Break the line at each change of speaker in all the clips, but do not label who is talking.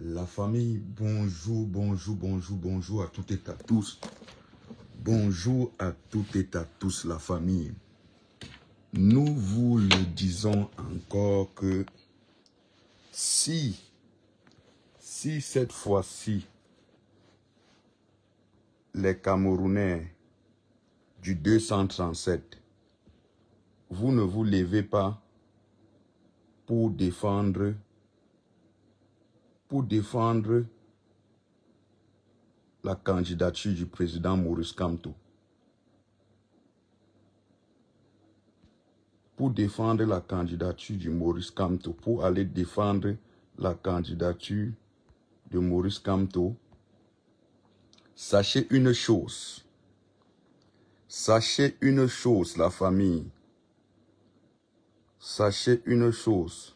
La famille, bonjour, bonjour, bonjour, bonjour à toutes et à tous. Bonjour à toutes et à tous, la famille. Nous vous le disons encore que si cette fois-ci, les Camerounais du 237, vous ne vous levez pas pour défendre la candidature du président Maurice Kamto. Pour défendre la candidature du Maurice Kamto, pour aller défendre la candidature de Maurice Kamto, sachez une chose, la famille, sachez une chose,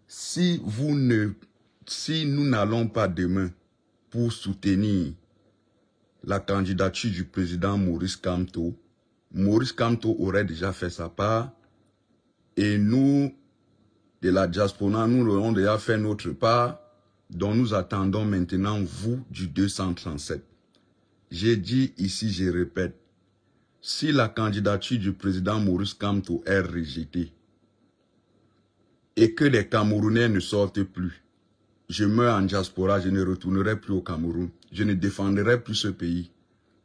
si nous n'allons pas demain pour soutenir la candidature du président Maurice Kamto aurait déjà fait sa part et nous, de la diaspora, nous aurons déjà fait notre part, dont nous attendons maintenant vous du 237. J'ai dit ici, je répète, si la candidature du président Maurice Kamto est rejetée et que les Camerounais ne sortent plus, je meurs en diaspora, je ne retournerai plus au Cameroun, je ne défendrai plus ce pays.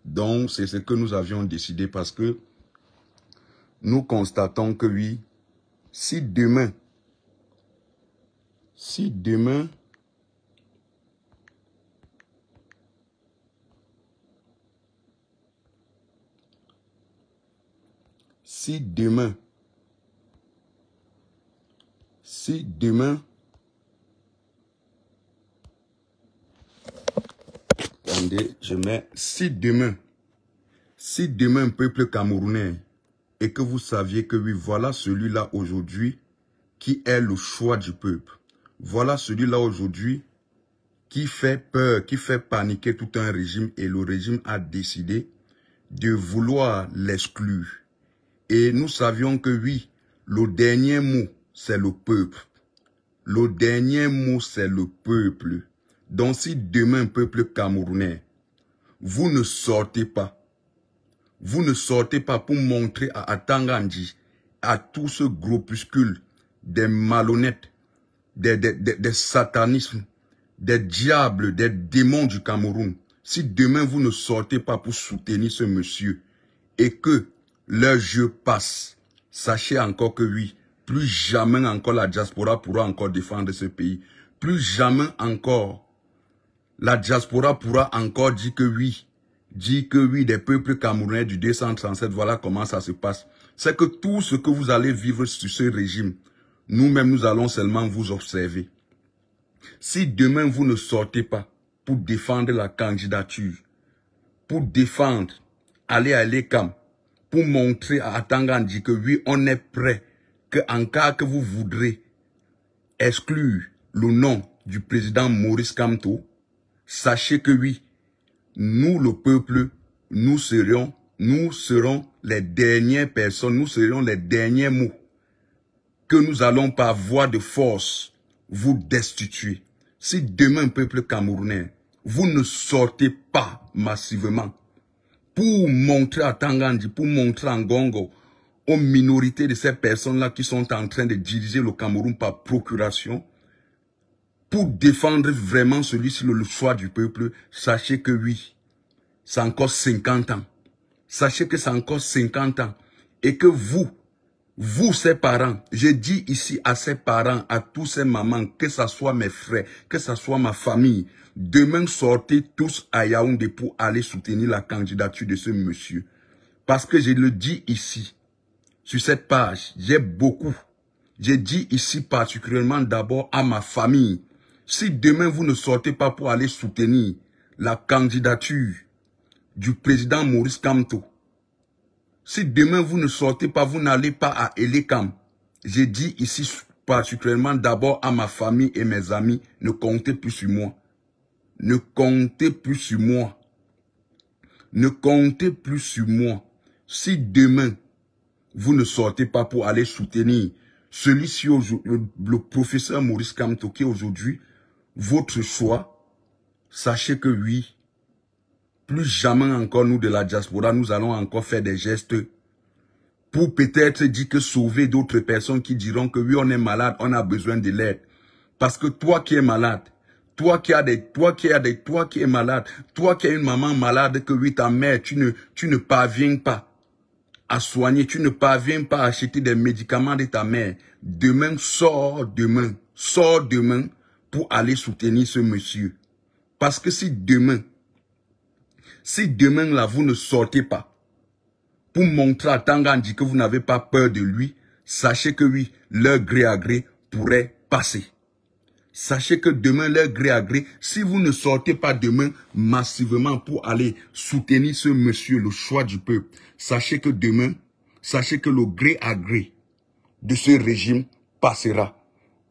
Donc, c'est ce que nous avions décidé parce que nous constatons que oui, si demain, attendez, si demain, peuple camerounais, et que vous saviez que oui, voilà celui-là aujourd'hui qui est le choix du peuple. Voilà celui-là aujourd'hui qui fait peur, qui fait paniquer tout un régime et le régime a décidé de vouloir l'exclure. Et nous savions que oui, le dernier mot, c'est le peuple. Le dernier mot, c'est le peuple. Donc si demain, peuple camerounais, vous ne sortez pas pour montrer à Atangandi, à tout ce groupuscule des malhonnêtes, des satanismes, des diables, des démons du Cameroun. Si demain vous ne sortez pas pour soutenir ce monsieur et que leur jeu passe, sachez encore que oui, plus jamais encore la diaspora pourra encore défendre ce pays. Plus jamais encore la diaspora pourra encore dire que oui, des peuples camerounais du 237, voilà comment ça se passe. C'est que tout ce que vous allez vivre sur ce régime, nous-mêmes, nous allons seulement vous observer. Si demain, vous ne sortez pas pour défendre la candidature, pour défendre, aller à l'ECAM, pour montrer à Atangandi que oui, on est prêt, que en cas que vous voudrez exclure le nom du président Maurice Kamto, sachez que oui, nous, le peuple, nous serons les dernières personnes, nous serons les derniers mots que nous allons par voie de force vous destituer. Si demain, peuple camerounais, vous ne sortez pas massivement pour montrer à Tangandi, pour montrer à Ngongo, aux minorités de ces personnes-là qui sont en train de diriger le Cameroun par procuration, pour défendre vraiment celui-ci, le choix du peuple, sachez que oui, c'est encore 50 ans. Sachez que c'est encore 50 ans. Et que vous, ces parents, je dis ici à ces parents, à tous ces mamans, que ce soit mes frères, que ce soit ma famille, demain sortez tous à Yaoundé pour aller soutenir la candidature de ce monsieur. Parce que je le dis ici, sur cette page, j'ai dit ici particulièrement d'abord à ma famille. Si demain vous ne sortez pas pour aller soutenir la candidature du président Maurice Kamto, si demain vous ne sortez pas, vous n'allez pas à Elekam, j'ai dit ici particulièrement d'abord à ma famille et mes amis, ne comptez plus sur moi. Ne comptez plus sur moi. Ne comptez plus sur moi. Si demain, vous ne sortez pas pour aller soutenir celui-ci, le professeur Maurice Kamto, qui aujourd'hui, votre choix, sachez que oui, plus jamais encore nous de la diaspora, nous allons encore faire des gestes pour peut-être dire que sauver d'autres personnes qui diront que oui, on est malade, on a besoin de l'aide. Parce que toi qui es malade, toi qui es malade, toi qui as une maman malade, que oui, ta mère, tu ne parviens pas à soigner, tu ne parviens pas à acheter des médicaments de ta mère. Demain, sors demain pour aller soutenir ce monsieur. Parce que si demain là, vous ne sortez pas pour montrer à Tangandji que vous n'avez pas peur de lui, sachez que oui, leur gré à gré pourrait passer. Sachez que demain, leur gré à gré, si vous ne sortez pas demain massivement pour aller soutenir ce monsieur, le choix du peuple, sachez que demain, sachez que le gré à gré de ce régime passera.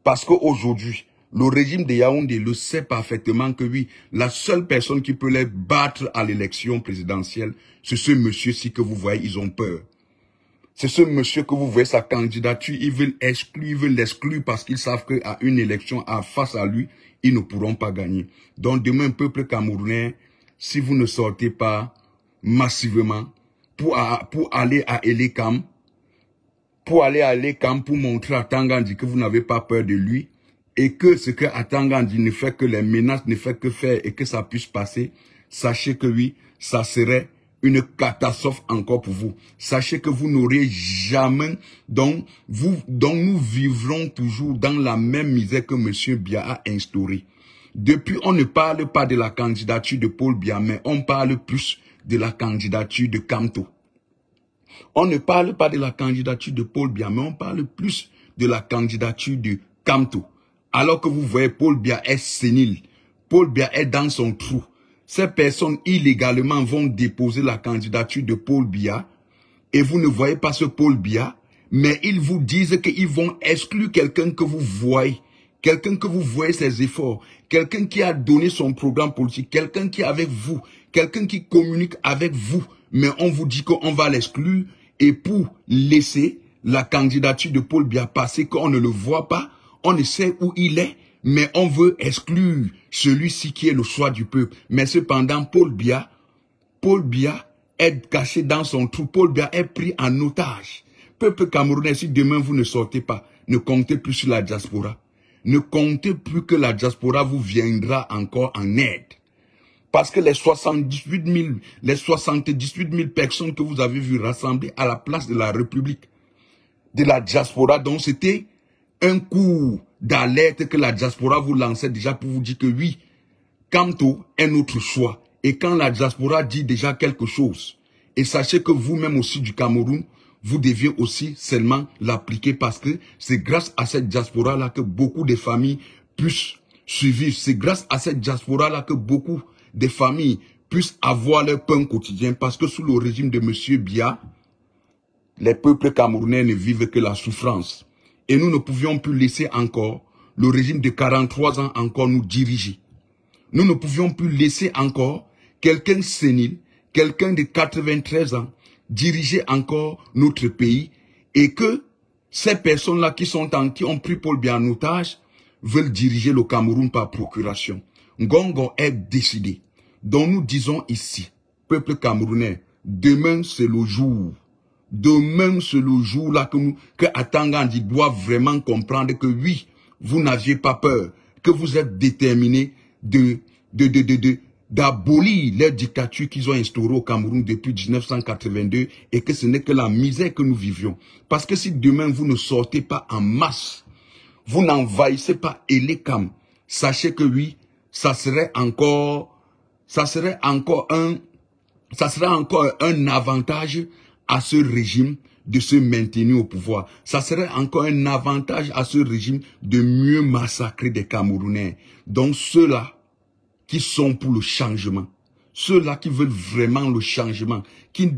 Parce qu'aujourd'hui, le régime de Yaoundé le sait parfaitement que oui, la seule personne qui peut les battre à l'élection présidentielle, c'est ce monsieur-ci que vous voyez, ils ont peur. C'est ce monsieur que vous voyez, sa candidature, ils veulent l'exclure parce qu'ils savent qu'à une élection, face à lui, ils ne pourront pas gagner. Donc demain, peuple camerounais, si vous ne sortez pas massivement pour aller à Elekam, pour montrer à Tangandji que vous n'avez pas peur de lui, et que ce que Tangandji ne fait que les menaces, ne fait que faire, et que ça puisse passer, sachez que oui, ça serait une catastrophe encore pour vous. Sachez que vous n'aurez jamais, donc nous vivrons toujours dans la même misère que M. Biya a instauré. Depuis, on ne parle pas de la candidature de Paul Biya, mais on parle plus de la candidature de Kamto. On ne parle pas de la candidature de Paul Biya, mais on parle plus de la candidature de Kamto. Alors que vous voyez, Paul Biya est sénile. Paul Biya est dans son trou. Ces personnes illégalement vont déposer la candidature de Paul Biya et vous ne voyez pas ce Paul Biya, mais ils vous disent qu'ils vont exclure quelqu'un que vous voyez ses efforts, quelqu'un qui a donné son programme politique, quelqu'un qui est avec vous, quelqu'un qui communique avec vous, mais on vous dit qu'on va l'exclure et pour laisser la candidature de Paul Biya passer, qu'on ne le voit pas, on ne sait où il est, mais on veut exclure celui-ci qui est le choix du peuple. Mais cependant, Paul Biya est caché dans son trou. Paul Biya est pris en otage. Peuple camerounais, si demain vous ne sortez pas, ne comptez plus sur la diaspora. Ne comptez plus que la diaspora vous viendra encore en aide. Parce que les 78 000 personnes que vous avez vues rassembler à la place de la République, de la diaspora, donc c'était un coup d'alerte que la diaspora vous lançait déjà pour vous dire que oui, Kamto est notre choix. Et quand la diaspora dit déjà quelque chose, et sachez que vous-même aussi du Cameroun, vous deviez aussi seulement l'appliquer parce que c'est grâce à cette diaspora-là que beaucoup de familles puissent survivre. C'est grâce à cette diaspora-là que beaucoup de familles puissent avoir leur pain quotidien parce que sous le régime de M. Biya, les peuples camerounais ne vivent que la souffrance. Et nous ne pouvions plus laisser encore le régime de 43 ans encore nous diriger. Nous ne pouvions plus laisser encore quelqu'un sénile, quelqu'un de 93 ans, diriger encore notre pays et que ces personnes-là qui ont pris Paul Biya en otage veulent diriger le Cameroun par procuration. Ngongo est décidé. Donc nous disons ici, peuple camerounais, demain c'est le jour. Demain, c'est le jour là que Tangandji doit vraiment comprendre que oui, vous n'aviez pas peur, que vous êtes déterminés d'abolir les dictatures qu'ils ont instaurées au Cameroun depuis 1982 et que ce n'est que la misère que nous vivions. Parce que si demain vous ne sortez pas en masse, vous n'envahissez pas Elekam, sachez que oui, ça serait encore un avantage à ce régime de se maintenir au pouvoir. Ça serait encore un avantage à ce régime de mieux massacrer des Camerounais. Donc ceux-là qui sont pour le changement, ceux-là qui veulent vraiment le changement, qui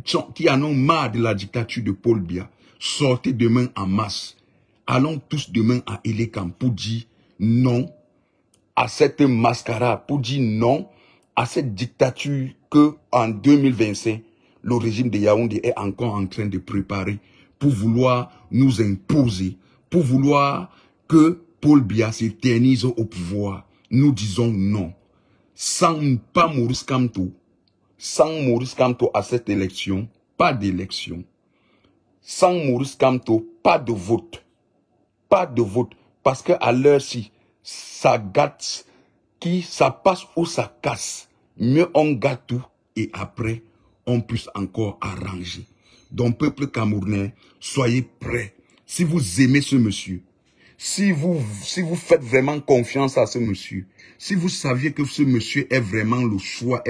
en ont marre de la dictature de Paul Biya, sortez demain en masse. Allons tous demain à Elekam pour dire non à cette mascarade, pour dire non à cette dictature que en 2025, le régime de Yaoundé est encore en train de préparer pour vouloir nous imposer, pour vouloir que Paul Biya s'éternise au pouvoir. nous disons non. Sans pas Maurice Kamto, sans Maurice Kamto à cette élection, pas d'élection. Sans Maurice Kamto, pas de vote. Pas de vote. Parce que à l'heure-ci, ça gâte, ça passe ou ça casse. Mieux on gâte tout et après, on puisse encore arranger. Donc, peuple camerounais, soyez prêts. Si vous aimez ce monsieur, si vous faites vraiment confiance à ce monsieur, si vous saviez que ce monsieur est vraiment le choix,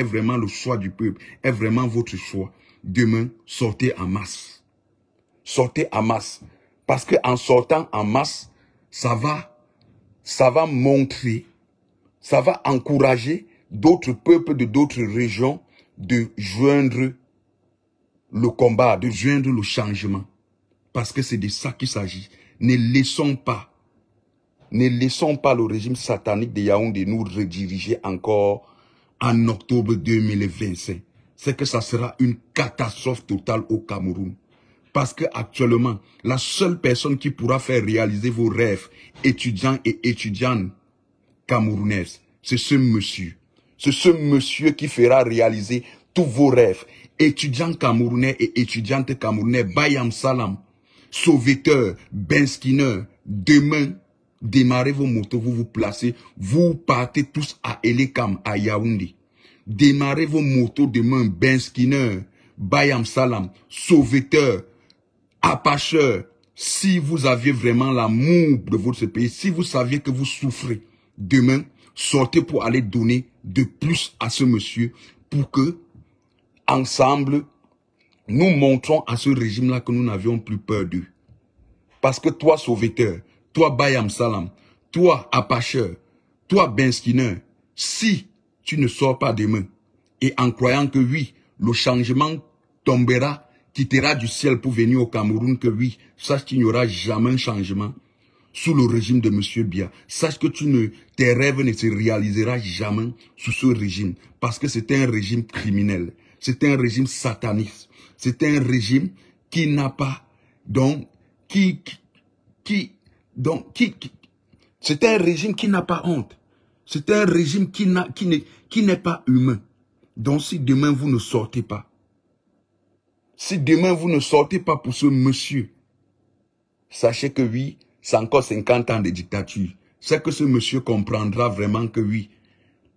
du peuple, est vraiment votre choix, demain, sortez en masse. Sortez en masse. Parce qu'en sortant en masse, ça va montrer, ça va encourager d'autres peuples de d'autres régions de joindre le combat, de joindre le changement. Parce que c'est de ça qu'il s'agit. Ne laissons pas le régime satanique de Yaoundé nous rediriger encore en octobre 2025. C'est que ça sera une catastrophe totale au Cameroun. Parce que actuellement, la seule personne qui pourra faire réaliser vos rêves, étudiants et étudiantes camerounaises, c'est ce monsieur. C'est ce monsieur qui fera réaliser tous vos rêves. Étudiants camerounais et étudiantes camerounais, Bayam Salam, Sauveteur, Ben Skinner, demain, démarrez vos motos, vous vous placez, vous partez tous à Elekam, à Yaoundé. Démarrez vos motos demain, Ben Skinner, Bayam Salam, Sauveteur, Apacheur. Si vous aviez vraiment l'amour de votre pays, si vous saviez que vous souffrez, demain, sortez pour aller donner de plus à ce monsieur pour que, ensemble, nous montrons à ce régime-là que nous n'avions plus peur d'eux. Parce que toi, Sauveteur, toi, Bayam Salam, toi, Apacheur, toi, Ben Skinner, si tu ne sors pas demain, et en croyant que oui, le changement tombera, quittera du ciel pour venir au Cameroun, que oui, sache qu'il n'y aura jamais un changement sous le régime de M. Biya. Sache que tes rêves ne se réaliseront jamais sous ce régime, parce que c'est un régime criminel, c'est un régime sataniste, c'est un régime qui n'a pas, donc, c'est un régime qui n'a pas honte. C'est un régime qui n'est pas humain. Donc si demain vous ne sortez pas, si demain vous ne sortez pas pour ce monsieur, sachez que oui, c'est encore 50 ans de dictature. C'est que ce monsieur comprendra vraiment que oui,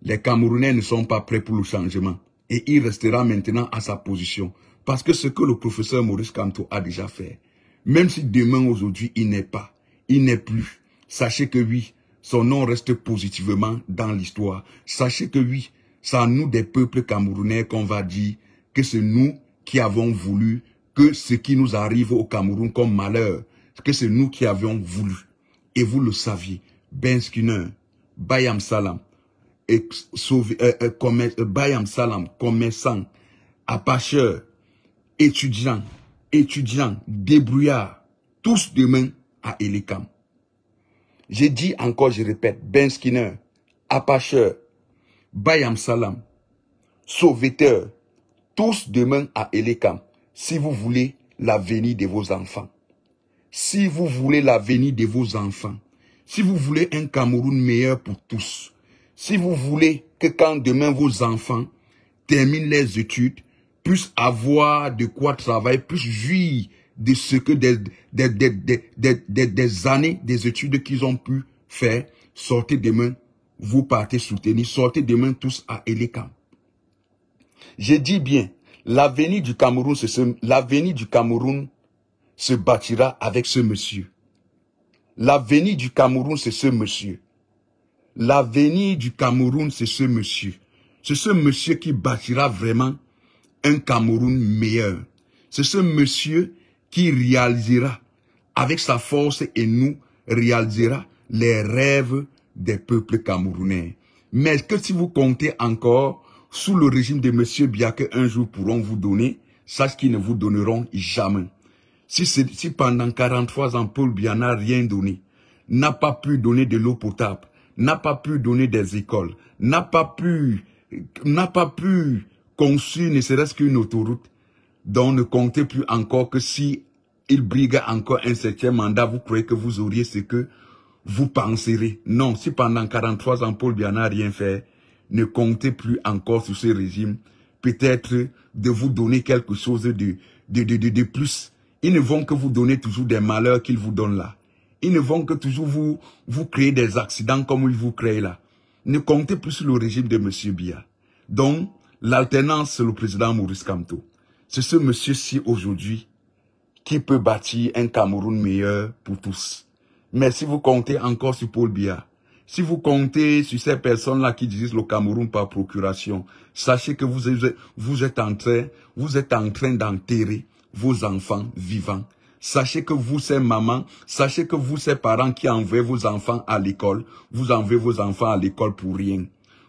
les Camerounais ne sont pas prêts pour le changement. Et il restera maintenant à sa position. Parce que ce que le professeur Maurice Kamto a déjà fait, même si demain, aujourd'hui, il n'est plus, sachez que oui, son nom reste positivement dans l'histoire. Sachez que oui, c'est à nous des peuples camerounais qu'on va dire que c'est nous qui avons voulu que ce qui nous arrive au Cameroun comme malheur, que c'est nous qui avions voulu. Et vous le saviez, Ben Skinner, Bayam Salam, Bayam Salam, commerçant, apacheur, étudiants, débrouillards, tous demain à Elekam. J'ai dit encore, je répète, Ben Skinner, apacheur, Bayam Salam, sauveteur, tous demain à Elekam. Si vous voulez l'avenir de vos enfants, si vous voulez l'avenir de vos enfants, si vous voulez un Cameroun meilleur pour tous, si vous voulez que quand demain vos enfants terminent les études, puissent avoir de quoi travailler, puissent jouir de ce que des années, des études qu'ils ont pu faire, sortez demain, vous partez soutenir, sortez demain tous à Elekam. J'ai dit bien, l'avenir du Cameroun se bâtira avec ce monsieur. L'avenir du Cameroun, c'est ce monsieur. L'avenir du Cameroun, c'est ce monsieur. C'est ce monsieur qui bâtira vraiment un Cameroun meilleur. C'est ce monsieur qui réalisera avec sa force et nous réalisera les rêves des peuples camerounais. Mais que si vous comptez encore sous le régime de M. Biya qu'un jour pourront vous donner, sache qu'ils ne vous donneront jamais. Si pendant 43 ans, Paul Biya n'a rien donné, n'a pas pu donner de l'eau potable, n'a pas pu donner des écoles, n'a pas pu construire ne serait-ce qu'une autoroute, dont ne comptez plus encore que si il brigue encore un 7e mandat, vous croyez que vous auriez ce que vous penserez. Non, si pendant 43 ans, Paul Biya n'a rien fait, ne comptez plus encore sur ce régime. Peut-être de vous donner quelque chose de plus. Ils ne vont que vous donner toujours des malheurs qu'ils vous donnent là. Ils ne vont que toujours vous créer des accidents comme ils vous créent là. Ne comptez plus sur le régime de M. Biya. Donc, l'alternance, c'est le président Maurice Kamto. C'est ce monsieur-ci aujourd'hui qui peut bâtir un Cameroun meilleur pour tous. Mais si vous comptez encore sur Paul Biya, si vous comptez sur ces personnes-là qui disent le Cameroun par procuration, sachez que vous êtes en train d'enterrer vos enfants vivants. Sachez que vous, ces mamans, sachez que vous, ces parents qui envoient vos enfants à l'école, vous envoyez vos enfants à l'école pour rien.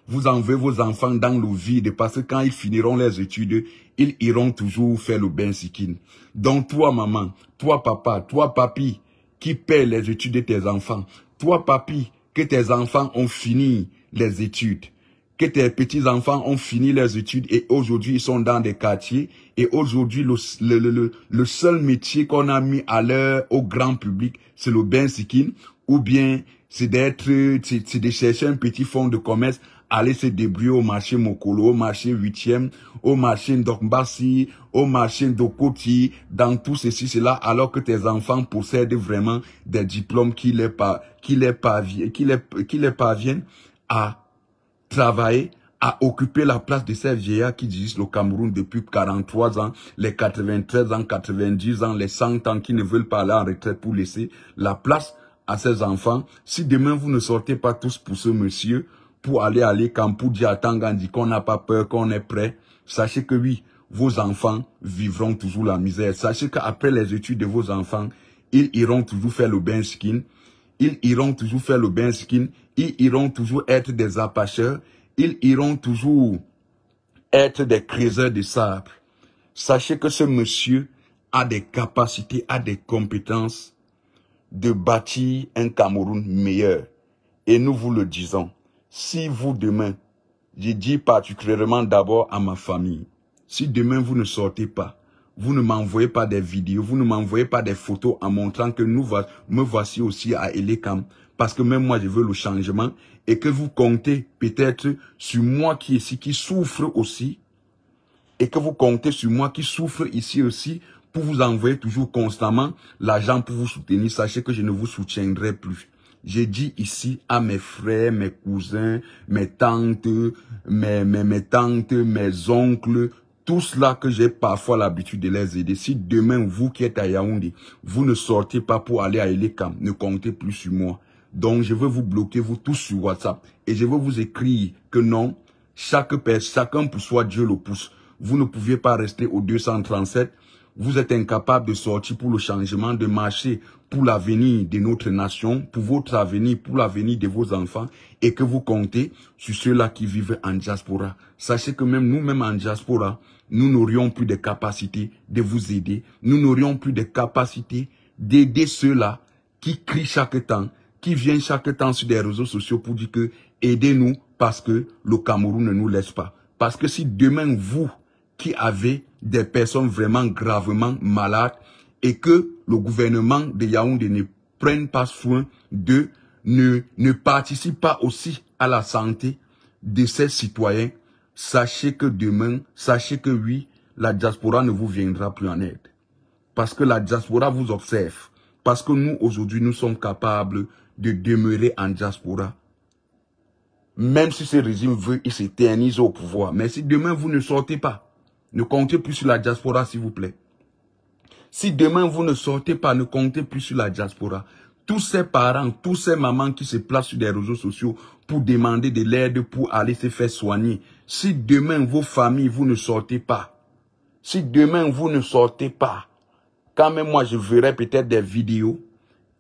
Vous envoyez vos enfants dans le vide parce que quand ils finiront les études, ils iront toujours faire le bain sikin. Donc toi, maman, toi, papa, toi, papi, qui paie les études de tes enfants, toi, papi, que tes enfants ont fini les études, que tes petits-enfants ont fini les études et aujourd'hui ils sont dans des quartiers et aujourd'hui le seul métier qu'on a mis à l'heure au grand public, c'est le bain sikin ou bien c'est de chercher un petit fonds de commerce, aller se débrouiller au marché Mokolo, au marché 8e, au marché Ndokmbasi, au marché Ndokoti, dans tout ceci, cela, alors que tes enfants possèdent vraiment des diplômes qui les parviennent à travailler, à occuper la place de ces vieillards qui dirigent le Cameroun depuis 43 ans, les 93 ans, 90 ans, les 100 ans qui ne veulent pas aller en retraite pour laisser la place à ces enfants. Si demain vous ne sortez pas tous pour ce monsieur, pour aller à l'ECAM, pour dire à Tangandi qu'on n'a pas peur, qu'on est prêt, sachez que oui, vos enfants vivront toujours la misère. Sachez qu'après les études de vos enfants, ils iront toujours faire le bain skin, ils iront toujours faire le bain skin, ils iront toujours être des apacheurs, ils iront toujours être des creuseurs de sable. Sachez que ce monsieur a des capacités, a des compétences de bâtir un Cameroun meilleur. Et nous vous le disons. Si vous demain, je dis particulièrement d'abord à ma famille, si demain vous ne sortez pas, vous ne m'envoyez pas des vidéos, vous ne m'envoyez pas des photos en montrant que me voici aussi à Elekam, parce que même moi je veux le changement, et que vous comptez peut-être sur moi qui est ici, qui souffre aussi, et que vous comptez sur moi qui souffre ici aussi, pour vous envoyer toujours constamment l'argent pour vous soutenir, sachez que je ne vous soutiendrai plus. J'ai dit ici à mes frères, mes cousins, mes tantes, mes oncles, tous là que j'ai parfois l'habitude de les aider. Si demain, vous qui êtes à Yaoundé, vous ne sortez pas pour aller à Elekam, ne comptez plus sur moi. Donc, je veux vous bloquer, vous tous sur WhatsApp. Et je veux vous écrire que non, chacun pour soi, Dieu le pousse. Vous ne pouviez pas rester au 237. Vous êtes incapable de sortir pour le changement, de marcher pour l'avenir de notre nation, pour votre avenir, pour l'avenir de vos enfants, et que vous comptez sur ceux-là qui vivent en diaspora. Sachez que même nous-mêmes en diaspora, nous n'aurions plus de capacité de vous aider. Nous n'aurions plus de capacité d'aider ceux-là qui crient chaque temps, qui viennent chaque temps sur des réseaux sociaux pour dire que aidez-nous parce que le Cameroun ne nous laisse pas. Parce que si demain vous, qui avez des personnes vraiment gravement malades et que le gouvernement de Yaoundé ne prenne pas soin d'eux, ne participe pas aussi à la santé de ces citoyens, sachez que demain, sachez que oui, la diaspora ne vous viendra plus en aide. Parce que la diaspora vous observe. Parce que nous, aujourd'hui, nous sommes capables de demeurer en diaspora. Même si ce régime veut, il s'éternise au pouvoir. Mais si demain, vous ne sortez pas, ne comptez plus sur la diaspora, s'il vous plaît. Si demain, vous ne sortez pas, ne comptez plus sur la diaspora. Tous ces parents, tous ces mamans qui se placent sur des réseaux sociaux pour demander de l'aide pour aller se faire soigner. Si demain, vos familles, vous ne sortez pas. Si demain, vous ne sortez pas. Quand même, moi, je verrai peut-être des vidéos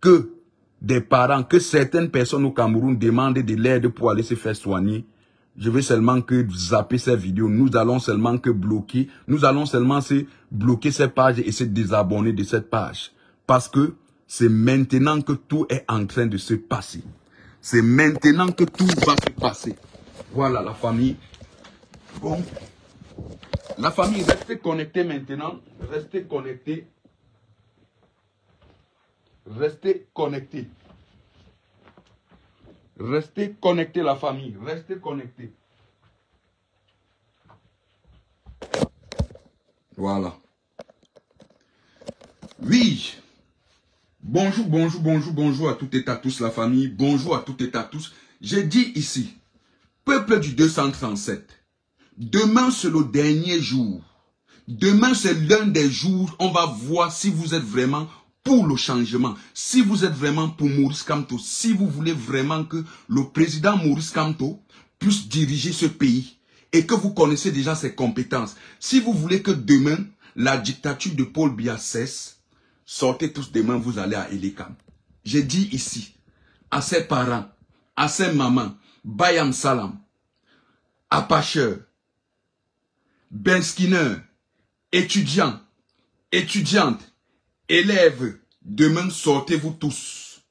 que des parents, que certaines personnes au Cameroun demandent de l'aide pour aller se faire soigner. Je veux seulement que zapper ces vidéos. Nous allons seulement que bloquer. Nous allons seulement bloquer cette page et se désabonner de cette page. Parce que c'est maintenant que tout est en train de se passer. C'est maintenant que tout va se passer. Voilà la famille. Bon. La famille, restez connectés maintenant. Restez connectés. Restez connectés. Restez connectés, la famille. Restez connectés. Voilà. Oui. Bonjour, bonjour, bonjour, bonjour à toutes et à tous, la famille. Bonjour à toutes et à tous. J'ai dit ici, peuple du 237, demain c'est le dernier jour. Demain c'est l'un des jours, on va voir si vous êtes vraiment pour le changement, si vous êtes vraiment pour Maurice Kamto, si vous voulez vraiment que le président Maurice Kamto puisse diriger ce pays et que vous connaissez déjà ses compétences. Si vous voulez que demain, la dictature de Paul Biya cesse, sortez tous demain, vous allez à Elekam. J'ai dit ici, à ses parents, à ses mamans, Bayam Salam, Apache, Ben Skinner, étudiants, étudiantes, élèves, demain sortez-vous tous.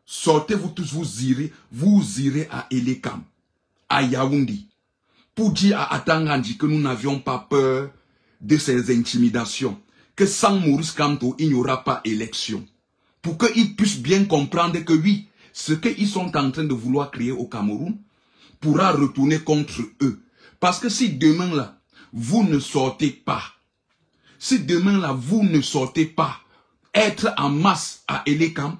Sortez-vous tous, vous irez à Elekam, à Yaoundé, pour dire à Atangandji que nous n'avions pas peur de ces intimidations, que sans Maurice Kamto, il n'y aura pas élection. Pour qu'ils puissent bien comprendre que oui, ce qu'ils sont en train de vouloir créer au Cameroun pourra retourner contre eux. Parce que si demain là, vous ne sortez pas, si demain là, vous ne sortez pas, être en masse à Elekam,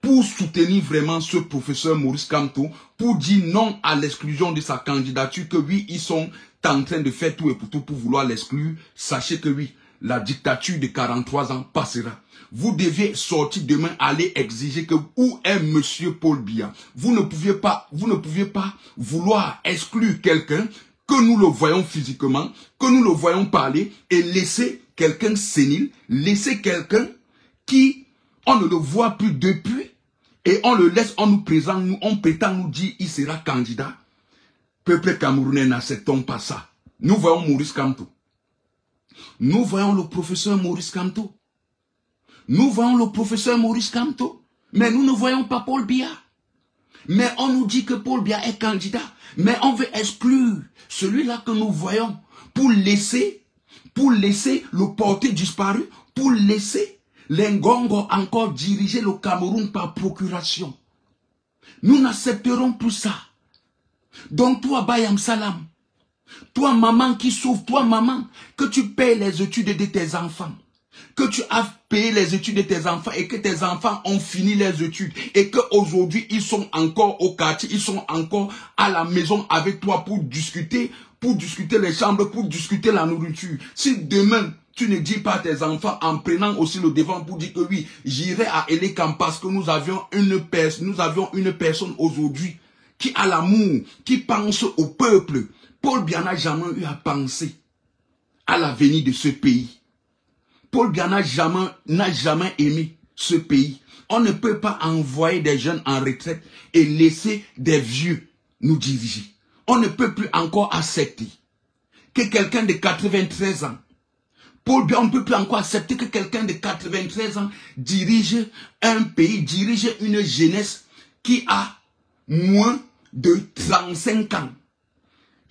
pour soutenir vraiment ce professeur Maurice Kamto, pour dire non à l'exclusion de sa candidature, que oui, ils sont en train de faire tout et pour tout pour vouloir l'exclure, sachez que oui, la dictature de 43 ans passera. Vous devez sortir demain, aller exiger que où est monsieur Paul Biya. Vous ne pouviez pas vouloir exclure quelqu'un, que nous le voyons physiquement, que nous le voyons parler, et laisser quelqu'un sénile, laisser quelqu'un qui, on ne le voit plus depuis, et on le laisse, on nous présente, on prétend nous dire, il sera candidat. Peuple camerounais, n'acceptons pas ça. Nous voyons Maurice Kamto. Nous voyons le professeur Maurice Kamto. Nous voyons le professeur Maurice Kamto. Mais nous ne voyons pas Paul Biya. Mais on nous dit que Paul Biya est candidat. Mais on veut exclure celui-là que nous voyons pour laisser le porté disparu, pour laisser les Ngongo encore diriger le Cameroun par procuration. Nous n'accepterons plus ça. Donc toi, Bayam Salam, toi maman qui souffre, toi maman, que tu payes les études de tes enfants, que tu as payé les études de tes enfants et que tes enfants ont fini les études et qu'aujourd'hui ils sont encore au quartier, ils sont encore à la maison avec toi pour discuter les chambres, pour discuter la nourriture. Si demain, tu ne dis pas à tes enfants en prenant aussi le devant pour dire que oui, j'irai à Elekam parce que nous avions une personne aujourd'hui qui a l'amour, qui pense au peuple. Paul Biya n'a jamais eu à penser à l'avenir de ce pays. Paul Biya n'a jamais aimé ce pays. On ne peut pas envoyer des jeunes en retraite et laisser des vieux nous diriger. On ne peut plus encore accepter que quelqu'un de 93 ans, Paul Biya, on ne peut plus encore accepter que quelqu'un de 93 ans dirige un pays, dirige une jeunesse qui a moins de 35 ans.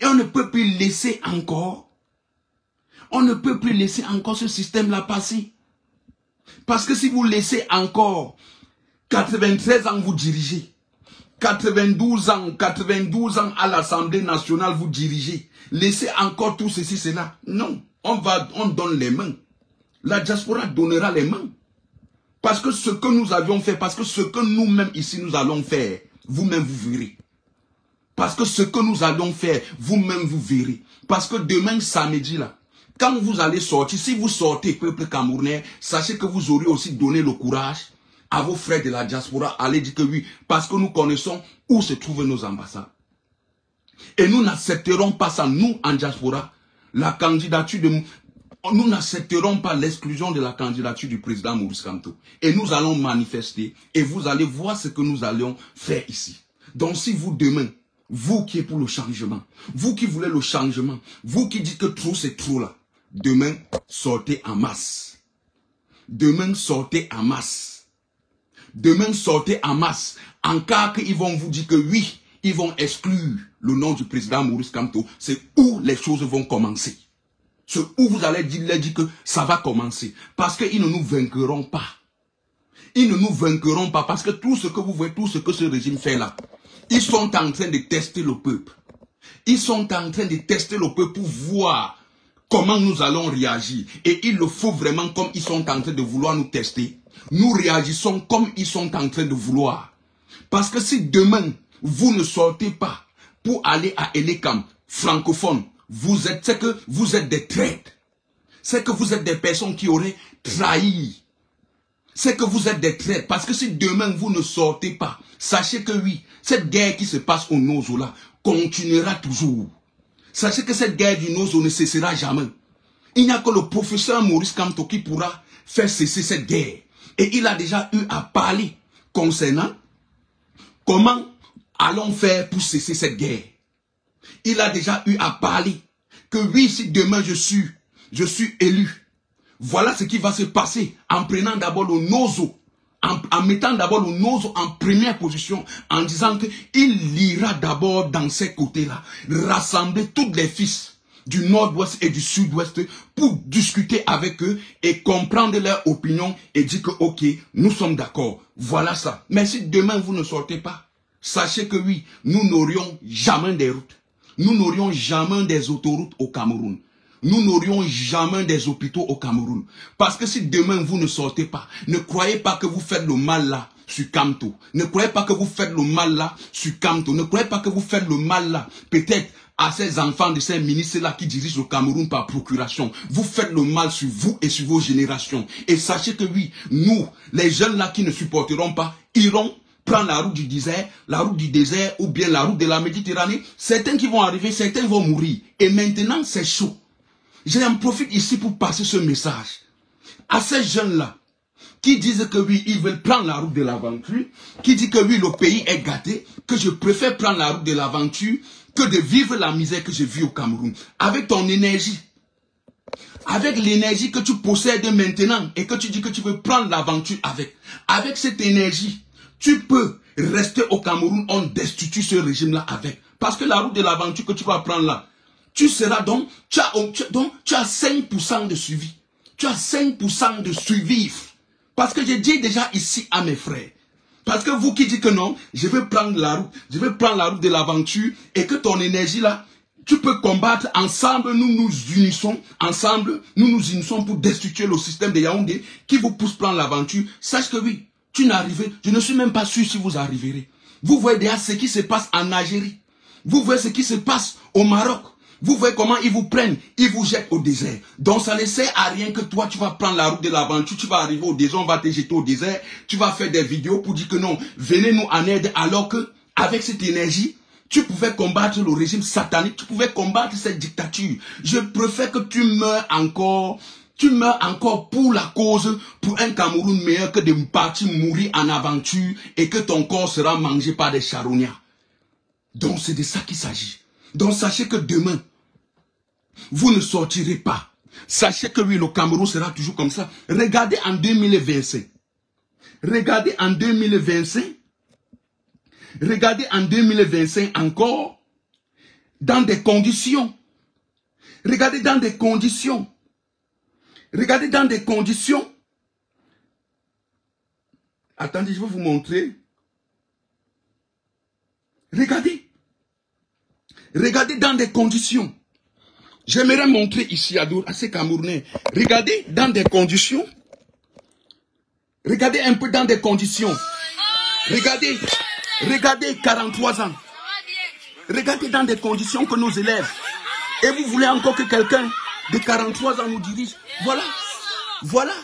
Et on ne peut plus laisser encore, ce système-là passer. Parce que si vous laissez encore 93 ans vous dirigez, 92 ans à l'Assemblée nationale vous dirigez, laissez encore tout ceci, cela. Non, on donne les mains. La diaspora donnera les mains. Parce que ce que nous avions fait, parce que ce que nous-mêmes ici nous allons faire, vous-même vous verrez. Parce que ce que nous allons faire, vous-même vous verrez. Parce que demain, samedi, là, quand vous allez sortir, si vous sortez, peuple camerounais, sachez que vous aurez aussi donné le courage à vos frères de la diaspora, allez dire que oui, parce que nous connaissons où se trouvent nos ambassades. Et nous n'accepterons pas ça, nous, en diaspora, la candidature de... Nous n'accepterons pas l'exclusion de la candidature du président Maurice Kamto. Et nous allons manifester, et vous allez voir ce que nous allons faire ici. Donc si vous, demain, vous qui êtes pour le changement, vous qui voulez le changement, vous qui dites que trop c'est trop là, demain, sortez en masse. Demain, sortez en masse. Demain, sortez en masse. En cas qu'ils vont vous dire que oui, ils vont exclure le nom du président Maurice Kamto, c'est où les choses vont commencer. C'est où vous allez dire que ça va commencer. Parce qu'ils ne nous vaincront pas. Ils ne nous vaincront pas parce que tout ce que vous voyez, tout ce que ce régime fait là, Ils sont en train de tester le peuple. Ils sont en train de tester le peuple pour voir comment nous allons réagir. Et il le faut vraiment comme ils sont en train de vouloir nous tester. Nous réagissons comme ils sont en train de vouloir. Parce que si demain, vous ne sortez pas pour aller à Elekam, francophone, c'est que vous êtes des traîtres. C'est que vous êtes des personnes qui auraient trahi. C'est que vous êtes des traîtres. Parce que si demain vous ne sortez pas, sachez que oui, cette guerre qui se passe au Nozo là, continuera toujours. Sachez que cette guerre du Nozo ne cessera jamais. Il n'y a que le professeur Maurice Kamto qui pourra faire cesser cette guerre. Et il a déjà eu à parler concernant comment allons faire pour cesser cette guerre. Il a déjà eu à parler que oui, si demain je suis élu, voilà ce qui va se passer en prenant d'abord le Nozo, en mettant d'abord le Nozo en première position, en disant qu'il ira d'abord dans ces côtés-là, rassembler tous les fils du nord-ouest et du sud-ouest pour discuter avec eux et comprendre leur opinion et dire que ok, nous sommes d'accord, voilà ça. Mais si demain vous ne sortez pas, sachez que oui, nous n'aurions jamais des routes, nous n'aurions jamais des autoroutes au Cameroun. Nous n'aurions jamais des hôpitaux au Cameroun. Parce que si demain vous ne sortez pas, ne croyez pas que vous faites le mal là sur Kamto. Ne croyez pas que vous faites le mal là sur Kamto. Ne croyez pas que vous faites le mal là, peut-être à ces enfants de ces ministres là qui dirigent le Cameroun par procuration. Vous faites le mal sur vous et sur vos générations. Et sachez que oui, nous, les jeunes là qui ne supporteront pas, iront prendre la route du désert ou bien la route de la Méditerranée. Certains qui vont arriver, certains vont mourir. Et maintenant c'est chaud. J'en profite ici pour passer ce message à ces jeunes-là qui disent que oui, ils veulent prendre la route de l'aventure, qui disent que oui, le pays est gâté, que je préfère prendre la route de l'aventure que de vivre la misère que j'ai vue au Cameroun. Avec ton énergie, avec l'énergie que tu possèdes maintenant et que tu dis que tu veux prendre l'aventure avec cette énergie, tu peux rester au Cameroun, on destitue ce régime-là avec. Parce que la route de l'aventure que tu vas prendre là, tu seras donc, tu as 5% de suivi. Tu as 5% de survivre. Parce que j'ai dit déjà ici à mes frères. Parce que vous qui dites que non, je vais prendre la route de l'aventure et que ton énergie là, tu peux combattre ensemble, nous nous unissons pour destituer le système de Yaoundé qui vous pousse prendre l'aventure. Sache que oui, tu n'arrives, je ne suis même pas sûr si vous arriverez. Vous voyez déjà ce qui se passe en Algérie. Vous voyez ce qui se passe au Maroc. Vous voyez comment ils vous prennent, ils vous jettent au désert. Donc ça ne sert à rien que toi tu vas prendre la route de l'aventure, tu vas arriver au désert, on va te jeter au désert, tu vas faire des vidéos pour dire que non, venez nous en aide, alors que avec cette énergie, tu pouvais combattre le régime satanique, tu pouvais combattre cette dictature. Je préfère que tu meurs encore pour la cause, pour un Cameroun meilleur que de partir mourir en aventure et que ton corps sera mangé par des charognards. Donc c'est de ça qu'il s'agit. Donc sachez que demain, vous ne sortirez pas. Sachez que oui, le Cameroun sera toujours comme ça. Regardez en 2025. Regardez en 2025. Regardez en 2025 encore dans des conditions. Regardez dans des conditions. Regardez dans des conditions. Attendez, je vais vous montrer. Regardez. Regardez dans des conditions. J'aimerais montrer ici à ces Camerounais. Regardez dans des conditions. Regardez un peu dans des conditions. Regardez 43 ans. Regardez dans des conditions que nos élèves. Et vous voulez encore que quelqu'un de 43 ans nous dirige. Voilà. Voilà.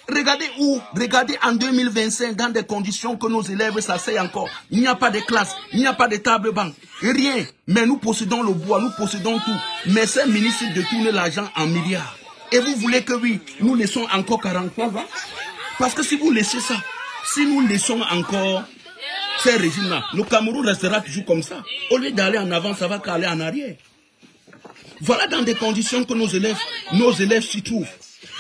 Regardez où? Regardez en 2025 dans des conditions que nos élèves s'asseyent encore. Il n'y a pas de classe, il n'y a pas de table banc, rien. Mais nous possédons le bois, nous possédons tout. Mais ces ministres détournent l'argent en milliards. Et vous voulez que oui, nous laissons encore 43 ans? Parce que si vous laissez ça, si nous laissons encore ces régimes-là, le Cameroun restera toujours comme ça. Au lieu d'aller en avant, ça va qu'aller en arrière. Voilà dans des conditions que nos élèves s'y trouvent.